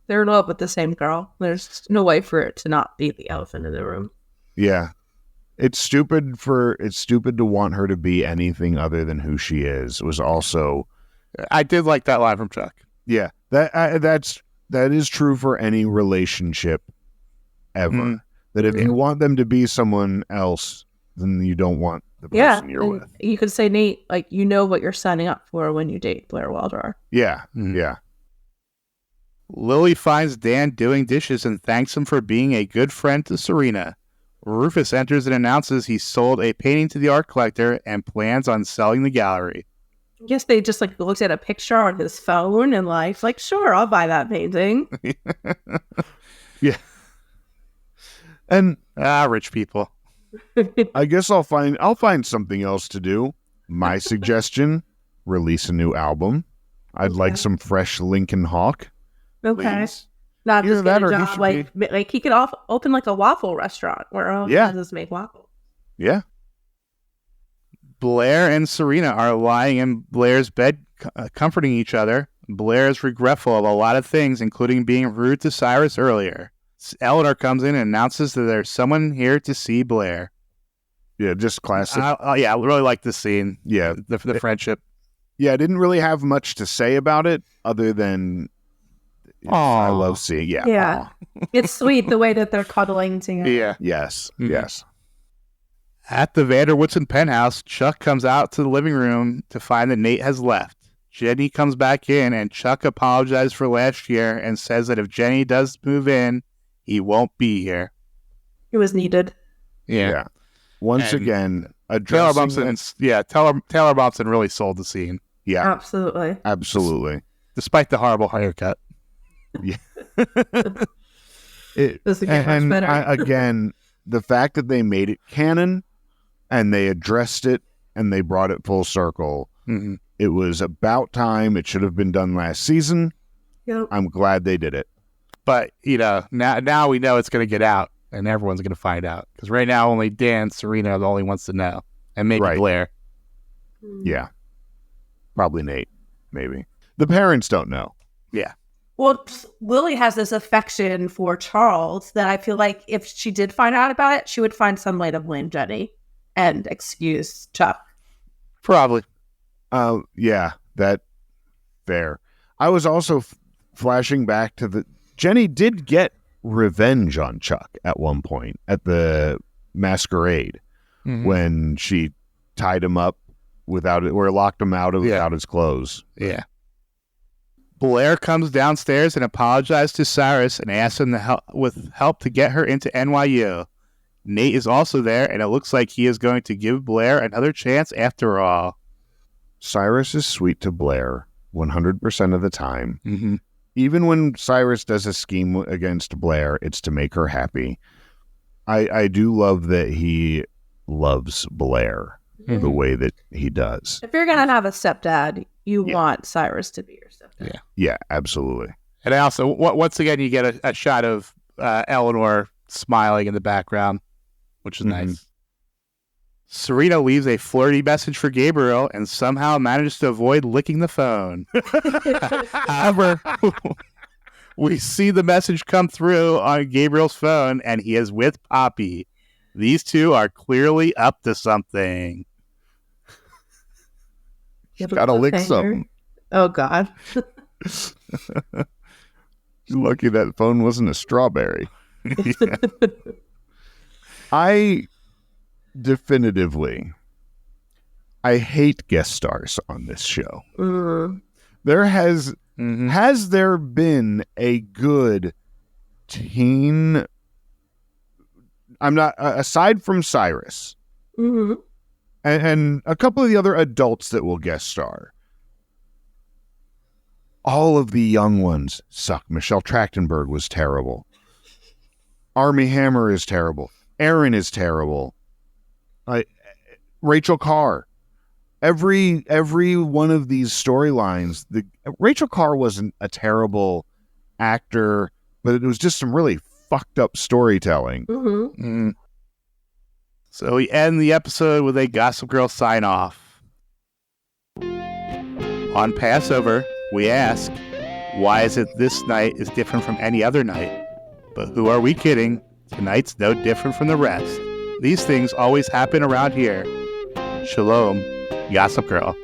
They're in love with the same girl. There's no way for it to not be the elephant in the room. Yeah. It's stupid to want her to be anything other than who she is. It was also... I did like that line from Chuck. Yeah. That is true for any relationship ever. Mm-hmm. That if you want them to be someone else, then you don't want the person you're with. You could say, Nate, you know what you're signing up for when you date Blair Waldorf. Yeah. Mm-hmm. Yeah. Lily finds Dan doing dishes and thanks him for being a good friend to Serena. Rufus enters and announces he sold a painting to the art collector and plans on selling the gallery. I guess they just looked at a picture on his phone and sure, I'll buy that painting. Yeah. And rich people. I guess I'll find something else to do. My suggestion, release a new album. I'd like some fresh Lincoln Hawk. Okay. Please. Not Either just that get a or he job. should He could open a waffle restaurant where all he does is make waffles. Yeah. Blair and Serena are lying in Blair's bed, comforting each other. Blair is regretful of a lot of things, including being rude to Cyrus earlier. Eleanor comes in and announces that there's someone here to see Blair. Yeah, just classic. I really like this scene. Yeah. The friendship. Yeah, I didn't really have much to say about it other than I love seeing. Yeah. Yeah. It's sweet the way that they're cuddling together. Yeah. Yes. Mm-hmm. Yes. At the Vanderwoodson penthouse, Chuck comes out to the living room to find that Nate has left. Jenny comes back in, and Chuck apologizes for last year and says that if Jenny does move in, he won't be here. It was needed. Yeah. Once And again, Taylor addressing Momsen, Taylor Momsen really sold the scene. Yeah, Absolutely. absolutely. Despite the horrible haircut. Yeah. This is much better. Again, the fact that they made it canon and they addressed it and they brought it full circle, it was about time. It should have been done last season. Yep. I'm glad they did it. But, now we know it's going to get out and everyone's going to find out. Because right now only Dan and Serena are the only ones to know. And maybe Blair. Yeah. Probably Nate. Maybe. The parents don't know. Yeah. Well, Lily has this affection for Charles that I feel like if she did find out about it, she would find some way to blame Jenny and excuse Chuck. Probably. Yeah, that fair. I was also flashing back to Jenny did get revenge on Chuck at one point at the masquerade when she tied him up or locked him out without his clothes. Yeah. Blair comes downstairs and apologizes to Cyrus and asks him with help to get her into NYU. Nate is also there, and it looks like he is going to give Blair another chance after all. Cyrus is sweet to Blair 100% of the time. Even when Cyrus does a scheme against Blair, it's to make her happy. I do love that he loves Blair the way that he does. If you're going to have a stepdad, you want Cyrus to be your stepdad. Yeah, absolutely. And I also, once again, you get a shot of Eleanor smiling in the background, which is nice. Serena leaves a flirty message for Gabriel and somehow manages to avoid licking the phone. However, we see the message come through on Gabriel's phone, and he is with Poppy. These two are clearly up to something. Gotta lick something. Oh, God. Lucky that phone wasn't a strawberry. I hate guest stars on this show. There has there been a good teen, aside from Cyrus and a couple of the other adults that will guest star, all of the young ones suck. Michelle Trachtenberg was terrible. Armie Hammer is terrible. Aaron is terrible. Rachel Carr. Every one of these storylines, Rachel Carr wasn't a terrible actor, but it was just some really fucked up storytelling. So we end the episode with a Gossip Girl sign off. On Passover, we ask, why is it this night is different from any other night? But who are we kidding? Tonight's no different from the rest. These things always happen around here. Shalom, Gossip Girl.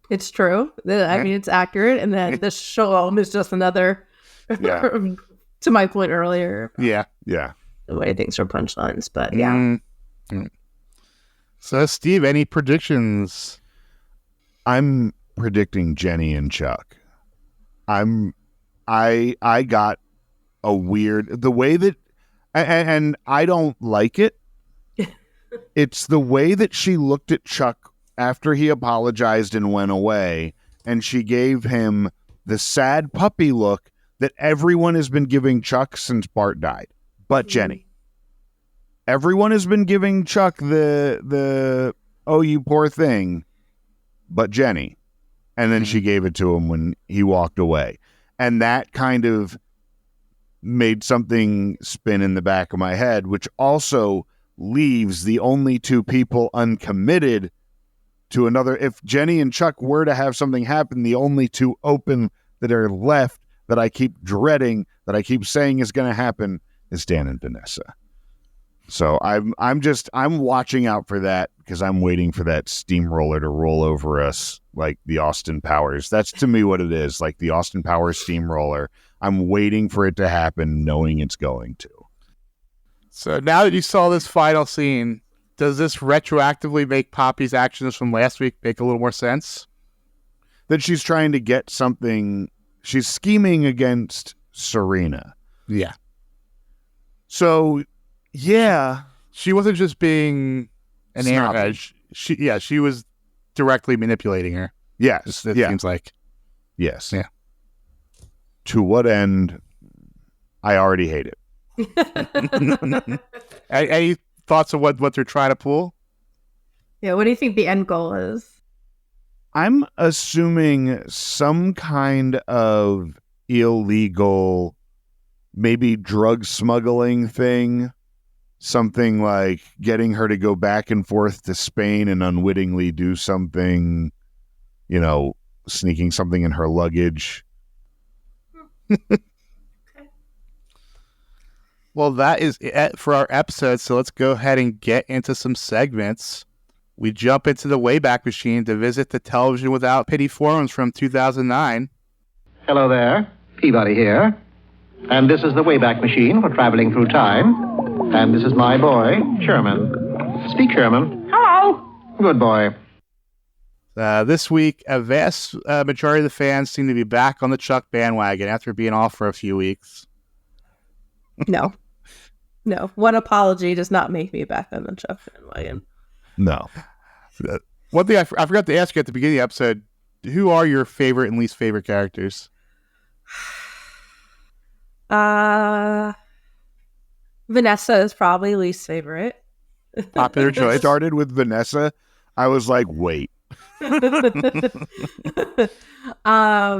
It's true. I mean, it's accurate. And then the shalom is just another, to my point earlier. Yeah. The way things are punchlines, but yeah. So, Steve, any predictions? I'm predicting Jenny and Chuck. I got a weird, the way that, and I don't like it. It's the way that she looked at Chuck after he apologized and went away, and she gave him the sad puppy look that everyone has been giving Chuck since Bart died, but Jenny. Everyone has been giving Chuck the oh, you poor thing, but Jenny. And then she gave it to him when he walked away. And that kind of made something spin in the back of my head, which also leaves the only two people uncommitted to another. If Jenny and Chuck were to have something happen, the only two open that are left that I keep dreading, that I keep saying is going to happen, is Dan and Vanessa. So I'm watching out for that, because I'm waiting for that steamroller to roll over us like the Austin Powers. That's to me what it is, like the Austin Powers steamroller. I'm waiting for it to happen, knowing it's going to. So now that you saw this final scene, does this retroactively make Poppy's actions from last week make a little more sense? That she's trying to get something, she's scheming against Serena. Yeah. So, yeah. She wasn't just being an edge. She was directly manipulating her. Yes. It seems like. Yes. Yeah. To what end? I already hate it. Any thoughts of what they're trying to pull? Yeah, what do you think the end goal is? I'm assuming some kind of illegal, maybe drug smuggling thing. Something like getting her to go back and forth to Spain and unwittingly do something, sneaking something in her luggage. Well, that is it for our episode, so let's go ahead and get into some segments. We jump into the Wayback Machine to visit the Television Without Pity forums from 2009. Hello there, Peabody here. And this is the Wayback Machine for traveling through time. And this is my boy, Sherman. Speak, Sherman. Hello. Good boy. This week, a vast majority of the fans seem to be back on the Chuck bandwagon after being off for a few weeks. No. One apology does not make me back on the Chuck bandwagon. No. One thing I forgot to ask you at the beginning of the episode, who are your favorite and least favorite characters? Vanessa is probably least favorite. Popular choice. Started with Vanessa. I was like, wait. Favorite. I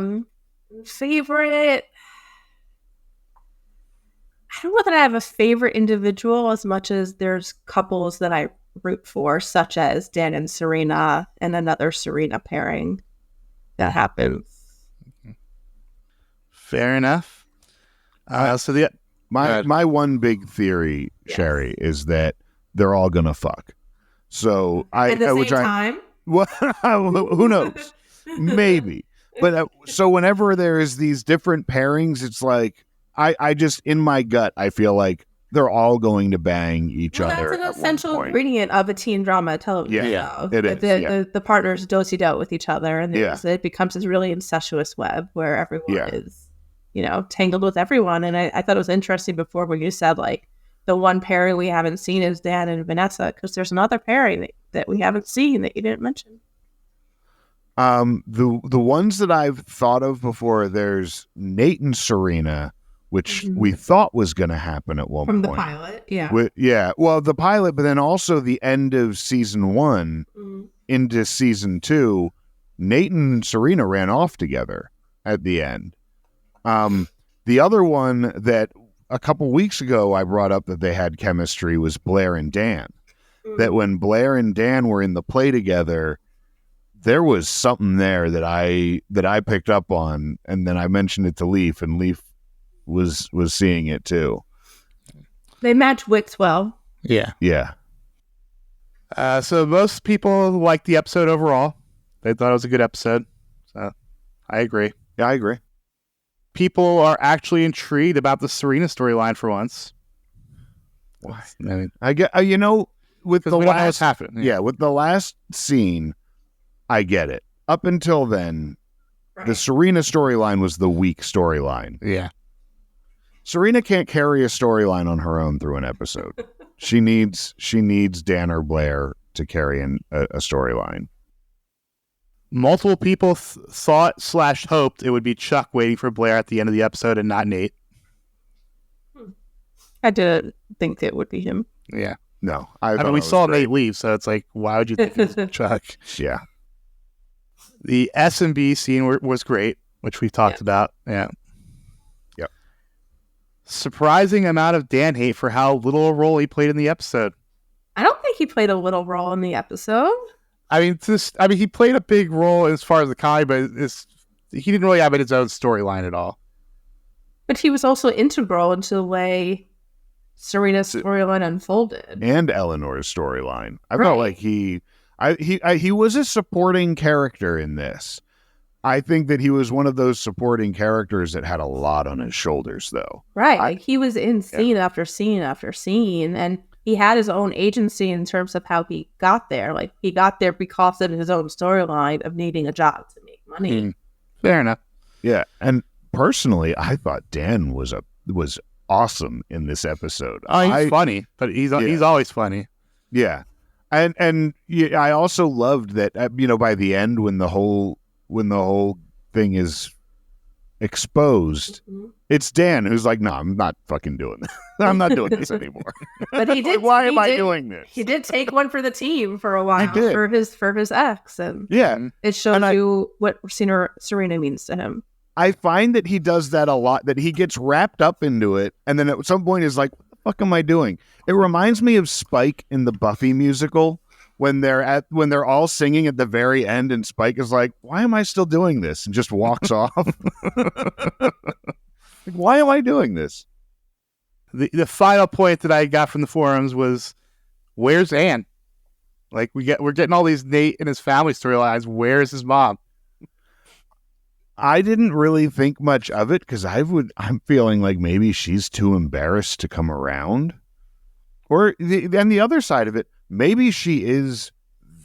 don't know that I have a favorite individual as much as there's couples that I root for, such as Dan and Serena and another Serena pairing that happens. Fair enough. My one big theory, Yes. Shari, is that they're all gonna fuck. So At the same time? Well, who knows? Maybe. But so whenever there is these different pairings, it's like I just in my gut I feel like they're all going to bang each other. That's an at essential one point. ingredient of a teen drama television show. it is. The partners do-si-do with each other, and it becomes this really incestuous web where everyone is, tangled with everyone. And I thought it was interesting before when you said, like, the one pairing we haven't seen is Dan and Vanessa, because there's another pairing that we haven't seen that you didn't mention. The ones that I've thought of before, there's Nate and Serena, which we thought was going to happen at one From point. the pilot, yeah. Well, the pilot, but then also the end of season 1 into season 2, Nate and Serena ran off together at the end. The other one that a couple weeks ago I brought up that they had chemistry was Blair and Dan. That when Blair and Dan were in the play together, there was something there that I picked up on, and then I mentioned it to Leif, and Leif was seeing it too. They match wits well. Yeah. Yeah. So most people liked the episode overall. They thought it was a good episode. So I agree. Yeah, I agree. People are actually intrigued about the Serena storyline for once. I get, with the we don't know what's last happening. Yeah, with the last scene, I get it. Up until then, the Serena storyline was the weak storyline. Yeah. Serena can't carry a storyline on her own through an episode. She needs Dan or Blair to carry a storyline. Multiple people thought/hoped it would be Chuck waiting for Blair at the end of the episode and not Nate. I didn't think it would be him. Yeah. No. I mean, we saw Nate leave, so it's like, why would you think it was Chuck? Yeah. The S&B scene was great, which we talked about. Yeah. Yep. Surprising amount of Dan hate for how little a role he played in the episode. I don't think he played a little role in the episode. I mean, he played a big role as far as the comedy, but he didn't really have his own storyline at all. But he was also integral into the way Serena's storyline unfolded. And Eleanor's storyline. I felt like he was a supporting character in this. I think that he was one of those supporting characters that had a lot on his shoulders, though. Right. He was in scene after scene after scene, and he had his own agency in terms of how he got there. Like, he got there because of his own storyline of needing a job to make money. Fair enough. Yeah, and personally, I thought Dan was awesome in this episode. Oh, he's funny, but he's always funny. Yeah, and I also loved that by the end when the whole thing is exposed, it's Dan who's like, no, I'm not fucking doing this. I'm not doing this anymore. But he did. Like, why am I doing this? He did take one for the team for a while for his ex, and it shows you what Serena means to him. I find that he does that a lot, that he gets wrapped up into it, and then at some point is like, what the fuck am I doing? It reminds me of Spike in the Buffy musical when they're all singing at the very end, and Spike is like, why am I still doing this? And just walks off. Like, why am I doing this? The final point that I got from the forums was, where's Anne? Like, we're getting all these Nate and his family storylines. Where's his mom? I didn't really think much of it because I'm feeling like maybe she's too embarrassed to come around. Or then the other side of it, maybe she is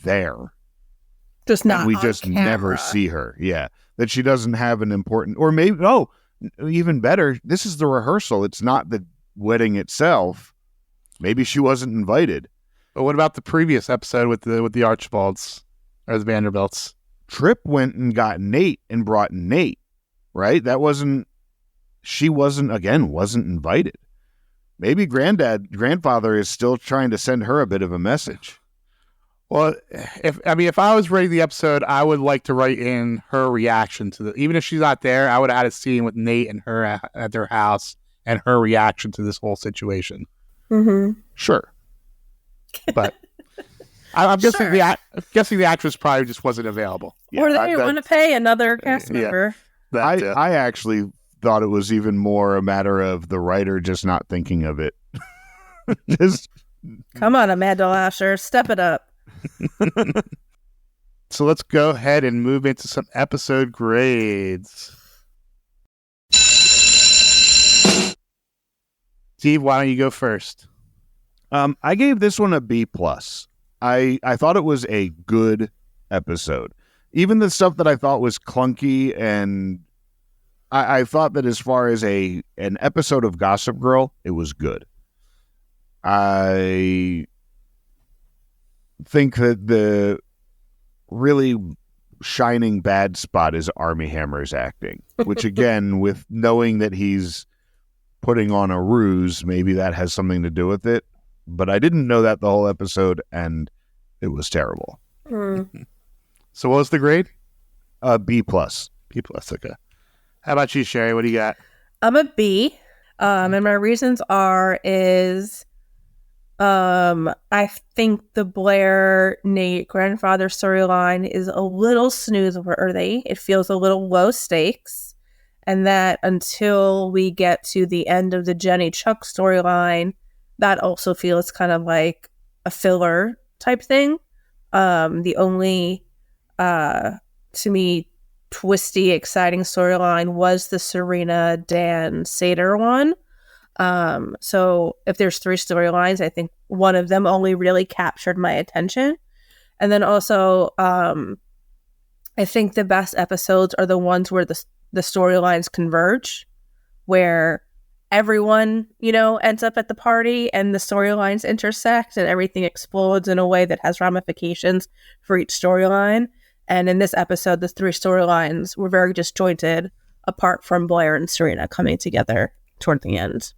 there. Just not. We just camera. Never see her. Yeah. That she doesn't have an important, or maybe, even better, this is the rehearsal. It's not the wedding itself. Maybe she wasn't invited. But what about the previous episode with the Archibalds or the Vanderbilts? Tripp went and got Nate and brought Nate, right? She wasn't invited. Maybe grandfather is still trying to send her a bit of a message. Well, if I was writing the episode, I would like to write in her reaction to even if she's not there, I would have had a scene with Nate and her at their house and her reaction to this whole situation. Mm-hmm. Sure. But I'm guessing the actress probably just wasn't available. Yeah, or they want to pay another cast member. I actually thought it was even more a matter of the writer just not thinking of it. Just come on, Amanda Lasher, step it up. So let's go ahead and move into some episode grades. Steve, why don't you go first? I gave this one a B+. I thought it was a good episode. Even the stuff that I thought was clunky, and I thought that as far as an episode of Gossip Girl, it was good. I think that the really shining bad spot is Armie Hammer's acting, which again, with knowing that he's putting on a ruse, maybe that has something to do with it. But I didn't know that the whole episode, and it was terrible. So what was the grade? B+. B+, okay. How about you, Shari? What do you got? I'm a B. And my reasons I think the Blair Nate grandfather storyline is a little snooze-worthy. It feels a little low stakes. And that until we get to the end of the Jenny Chuck storyline, that also feels kind of like a filler type thing. The only, to me, twisty, exciting storyline was the Serena, Dan, Seder one. So if there's 3 storylines, I think one of them only really captured my attention. And then also, I think the best episodes are the ones where the storylines converge, where everyone, ends up at the party and the storylines intersect and everything explodes in a way that has ramifications for each storyline. And in this episode, the 3 storylines were very disjointed, apart from Blair and Serena coming together toward the end.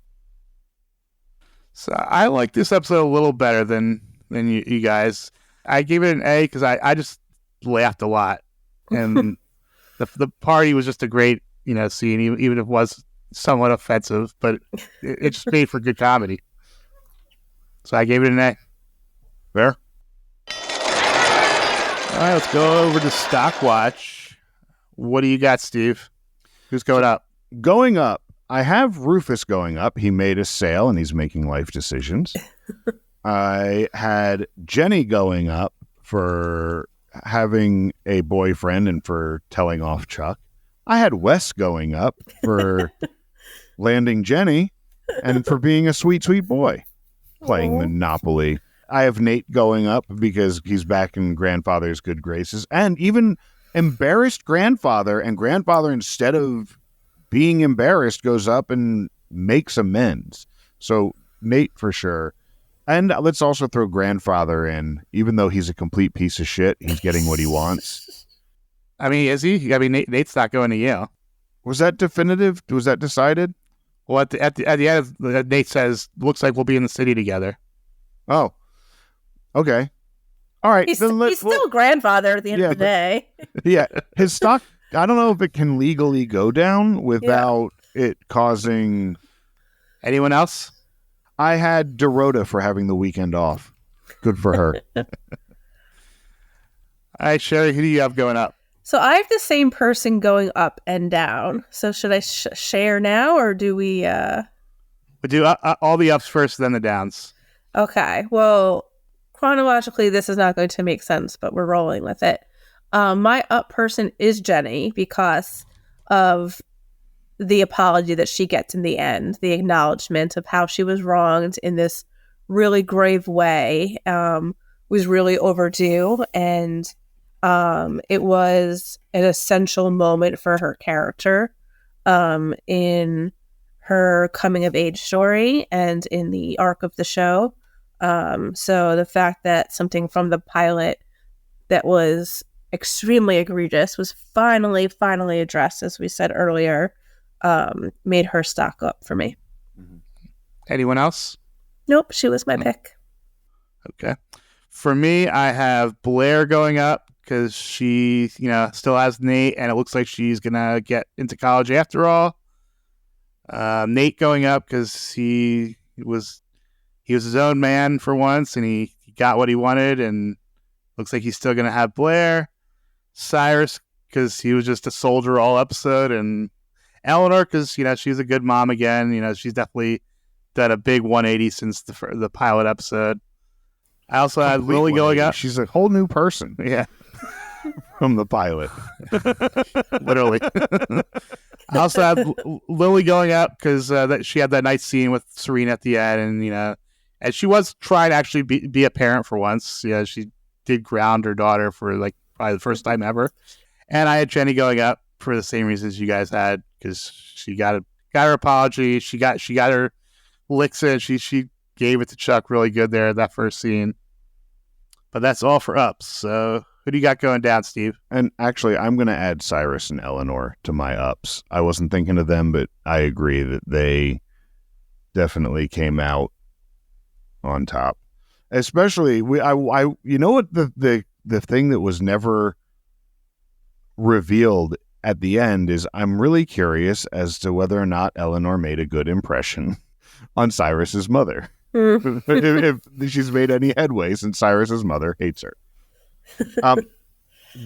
So I like this episode a little better than you guys. I gave it an A because I just laughed a lot. And the party was just a great, scene, even if it was somewhat offensive, but it just made for good comedy. So I gave it an A. Fair. All right, let's go over to Stockwatch. What do you got, Steve? Who's going up? Going up, I have Rufus going up. He made a sale and he's making life decisions. I had Jenny going up for having a boyfriend and for telling off Chuck. I had Wes going up for landing Jenny and for being a sweet, sweet boy playing Monopoly. I have Nate going up because he's back in grandfather's good graces, and even embarrassed grandfather, and grandfather, instead of being embarrassed, goes up and makes amends. So Nate for sure. And let's also throw grandfather in. Even though he's a complete piece of shit, he's getting what he wants. I mean, is he? I mean, Nate's not going to Yale. Was that definitive? Was that decided? Well, at the end, Nate says, "Looks like we'll be in the city together." Oh, okay. All right. He's still a grandfather at the end of the day. Yeah. His stock, I don't know if it can legally go down without it causing... Anyone else? I had Dorota for having the weekend off. Good for her. All right, Sherry, who do you have going up? So I have the same person going up and down. So should I share now, or do we... We'll do all the ups first, then the downs. Okay. Well, chronologically, this is not going to make sense, but we're rolling with it. My up person is Jenny because of the apology that she gets in the end, the acknowledgement of how she was wronged in this really grave way, was really overdue, and it was an essential moment for her character in her coming of age story and in the arc of the show. So the fact that something from the pilot that was extremely egregious was finally addressed, as we said earlier, made her stock up for me. Anyone else? Nope, she was my pick. Okay. For me, I have Blair going up because she, still has Nate, and it looks like she's going to get into college after all. Nate going up because he was his own man for once, and he got what he wanted, and looks like he's still going to have Blair. Cyrus because he was just a soldier all episode, and Eleanor because, she's a good mom again. She's definitely done a big 180 since the pilot episode. I also had Lily going up. She's a whole new person. Yeah. From the pilot. Literally. I also had Lily going up because she had that nice scene with Serena at the end, and she was trying to actually be a parent for once. Yeah, she did ground her daughter for probably the first time ever. And I had Jenny going up for the same reasons you guys had, because she got her apology. She got her licks in. She gave it to Chuck really good there, that first scene. But that's all for ups. So who do you got going down, Steve? And actually, I'm going to add Cyrus and Eleanor to my ups. I wasn't thinking of them, but I agree that they definitely came out on top. Especially, you know what the thing that was never revealed at the end is, I'm really curious as to whether or not Eleanor made a good impression on Cyrus's mother. if she's made any headway since Cyrus's mother hates her.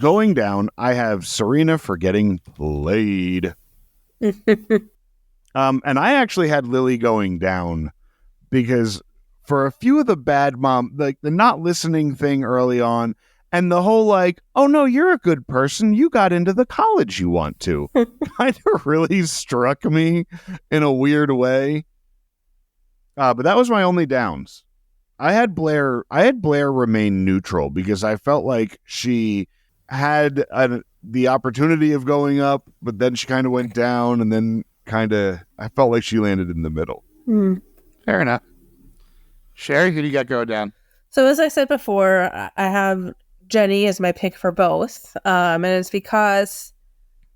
Going down, I have Serena for getting played. And I actually had Lily going down because for a few of the bad mom, like the not listening thing early on, and the whole oh no, you're a good person, you got into the college you want to, kind of really struck me in a weird way. But that was my only downs. I had Blair remain neutral because I felt like she had the opportunity of going up, but then she kind of went down, and then I felt like she landed in the middle. Fair enough. Sherry, who do you got going down? So as I said before, I have Jenny as my pick for both. And it's because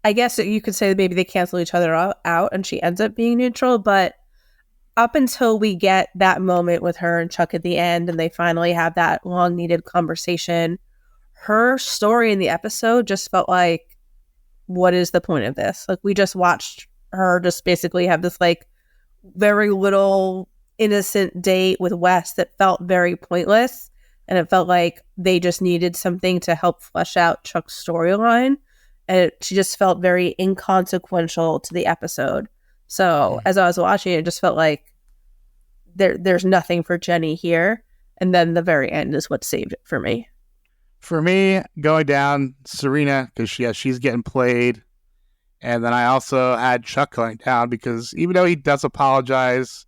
I guess you could say maybe they cancel each other out and she ends up being neutral, but up until we get that moment with her and Chuck at the end and they finally have that long needed conversation, her story in the episode just felt like, what is the point of this? We just watched her just basically have this very little innocent date with Wes that felt very pointless, and it felt like they just needed something to help flesh out Chuck's storyline, and she just felt very inconsequential to the episode. So as I was watching it just felt like there's nothing for Jenny here, and then the very end is what saved it for me. For me, going down, Serena, because she's getting played. And then I also had Chuck going down because even though he does apologize,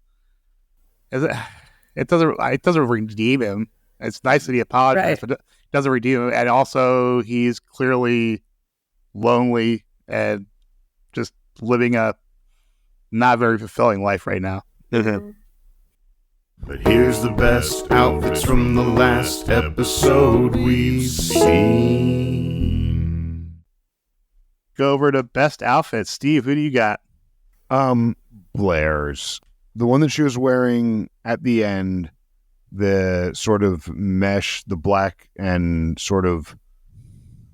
it doesn't redeem him. It's nice that he apologized, but it doesn't redeem him. And also, he's clearly lonely and just living a not very fulfilling life right now. But here's the best outfits from the last episode we've seen. go over to best outfits. Steve, who do you got? Blair's. The one that she was wearing at the end, the sort of mesh, the black and sort of,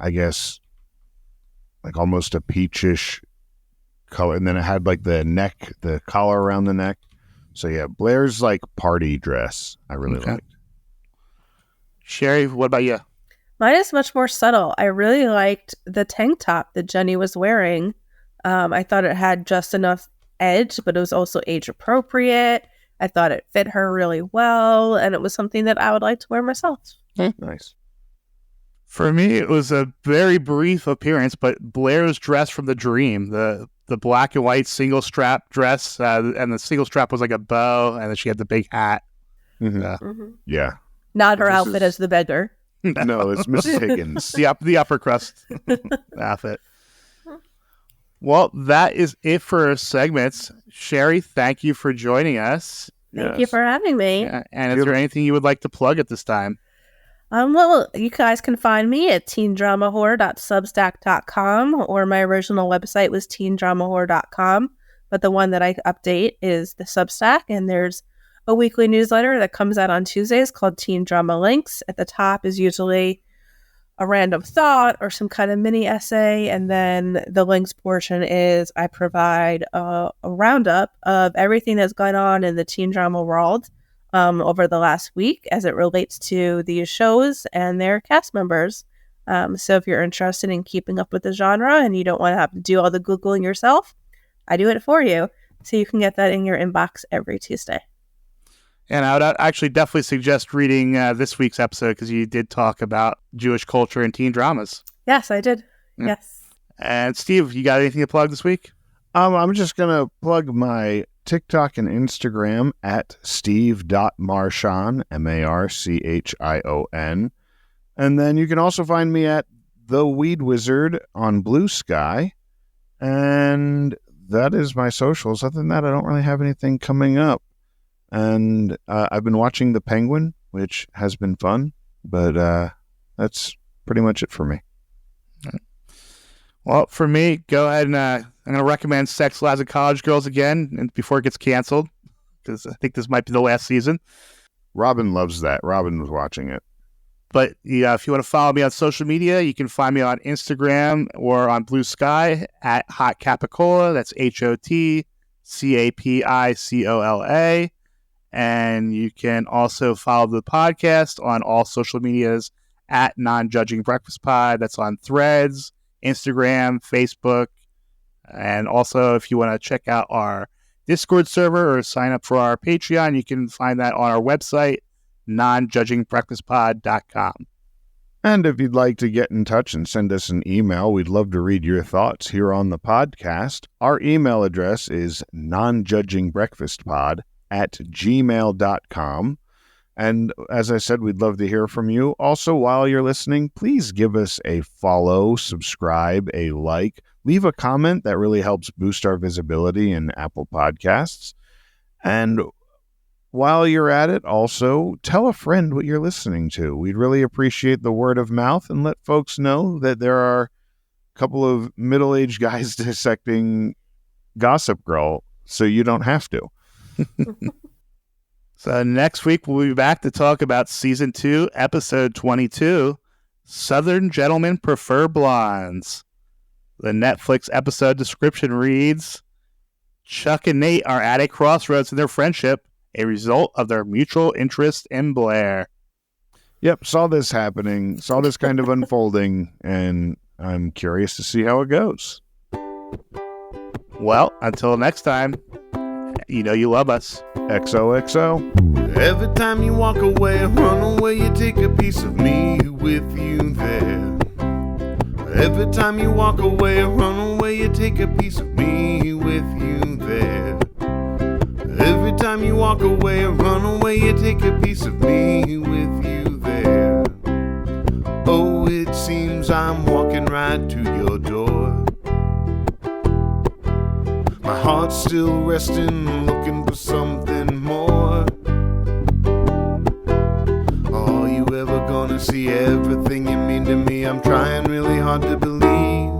I guess, like almost a peachish color. And then it had like the collar around the neck. So yeah, Blair's like party dress. I really liked. Shari, what about you? Mine is much more subtle. I really liked the tank top that Jenny was wearing. I thought it had just enough edge, but it was also age appropriate. I thought it fit her really well, and it was something that I would like to wear myself. Nice. For me, it was a very brief appearance, but Blair's dress from The Dream, the black and white single strap dress, and the single strap was like a bow, and then she had the big hat. Yeah. Not her outfit as the beggar. No, it's Mrs. Higgins. The upper crust outfit. Well, that is it for our segments. Shari, thank you for joining us. Thank you for having me. Yeah. And is there anything you would like to plug at this time? Well, you guys can find me at teendramahorror.substack.com, or my original website was teendramahorror.com, but the one that I update is the Substack, and there's a weekly newsletter that comes out on Tuesdays called Teen Drama Links. At the top is usually a random thought or some kind of mini essay, and then the links portion is I provide a roundup of everything that's gone on in the teen drama world over the last week as it relates to these shows and their cast members. So if you're interested in keeping up with the genre and you don't want to have to do all the Googling yourself, I do it for you. So you can get that in your inbox every Tuesday. And I would actually definitely suggest reading this week's episode because you did talk about Jewish culture and teen dramas. Yes, I did. Yeah. Yes. And Steve, you got anything to plug this week? I'm just going to plug my TikTok and Instagram at steve.marchion, Marchion. And then you can also find me at The Weed Wizard on Blue Sky. And that is my socials. Other than that, I don't really have anything coming up. And I've been watching The Penguin, which has been fun, but that's pretty much it for me. Well, for me, go ahead and I'm going to recommend Sex, Lives, and College Girls again and before it gets canceled, because I think this might be the last season. Robin loves that. Robin was watching it. But yeah, if you want to follow me on social media, you can find me on Instagram or on Blue Sky at Hot Capicola. That's HOTCAPICOLA. And you can also follow the podcast on all social medias at Non-Judging Breakfast Pod. That's on Threads, Instagram, Facebook. And also, if you want to check out our Discord server or sign up for our Patreon, you can find that on our website, nonjudgingbreakfastpod.com. And if you'd like to get in touch and send us an email, we'd love to read your thoughts here on the podcast. Our email address is nonjudgingbreakfastpod@gmail.com. And as I said, we'd love to hear from you. Also, while you're listening, please give us a follow, subscribe, a like, leave a comment. That really helps boost our visibility in Apple Podcasts. And while you're at it, also tell a friend what you're listening to. We'd really appreciate the word of mouth and let folks know that there are a couple of middle-aged guys dissecting Gossip Girl, so you don't have to. So next week, we'll be back to talk about Season 2, Episode 22, Southern Gentlemen Prefer Blondes. The Netflix episode description reads, Chuck and Nate are at a crossroads in their friendship, a result of their mutual interest in Blair. Yep, saw this happening, saw this kind of unfolding, and I'm curious to see how it goes. Well, until next time, you know you love us. XOXO. Every time you walk away, run away, you take a piece of me with you there. Every time you walk away, run away, you take a piece of me with you there. Every time you walk away, run away, you take a piece of me with you there. Oh, it seems I'm walking right to your door. My heart's still resting, looking for something more. Are you ever gonna see everything you mean to me? I'm trying really hard to believe.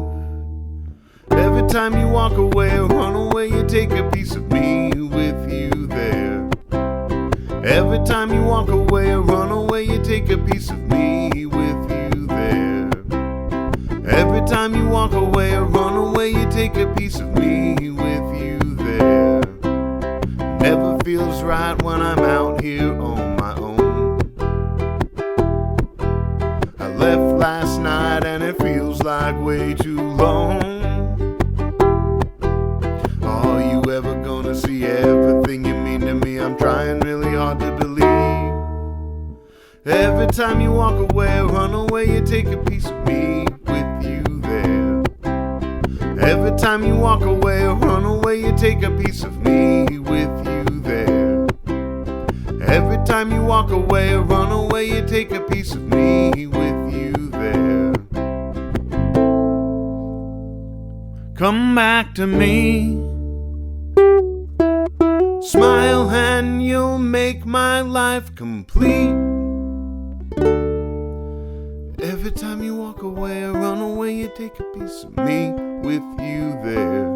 Every time you walk away or run away, you take a piece of me with you there. Every time you walk away or run away, you take a piece of me with you there. Every time you walk away or run away, you take a piece of me with you there. Never feels right when I'm out here on my own. I left last night and it feels like way too long. Are you ever gonna see everything you mean to me? I'm trying really hard to believe. Every time you walk away or run away, you take a piece of me with you there. Every time you walk away or run away, you take a piece of me with you there. Every time you walk away or run away, you take a piece of me with you there. Come back to me. Smile and you'll make my life complete. Every time you walk away or run away, you take a piece of me with you there.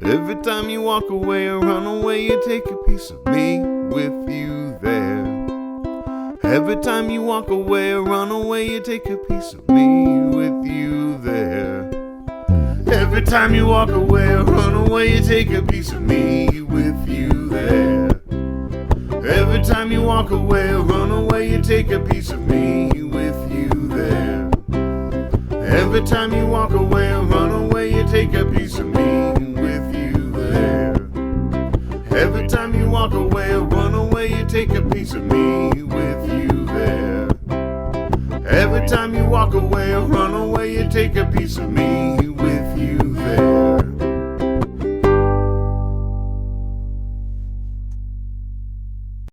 Every time you walk away or run away, you take a piece of me with you there. Every time you walk away or run away, you take a piece of me with you there. Every time you walk away or run away, you take a piece of me with you there. Every time you walk away or run away, you take a piece of me with you there. Every time you walk away or run away, you take a piece of me with you there. Every time you walk away or run away, you take a piece of me with you there. Every time you walk away or run away, you take a piece of me with you there.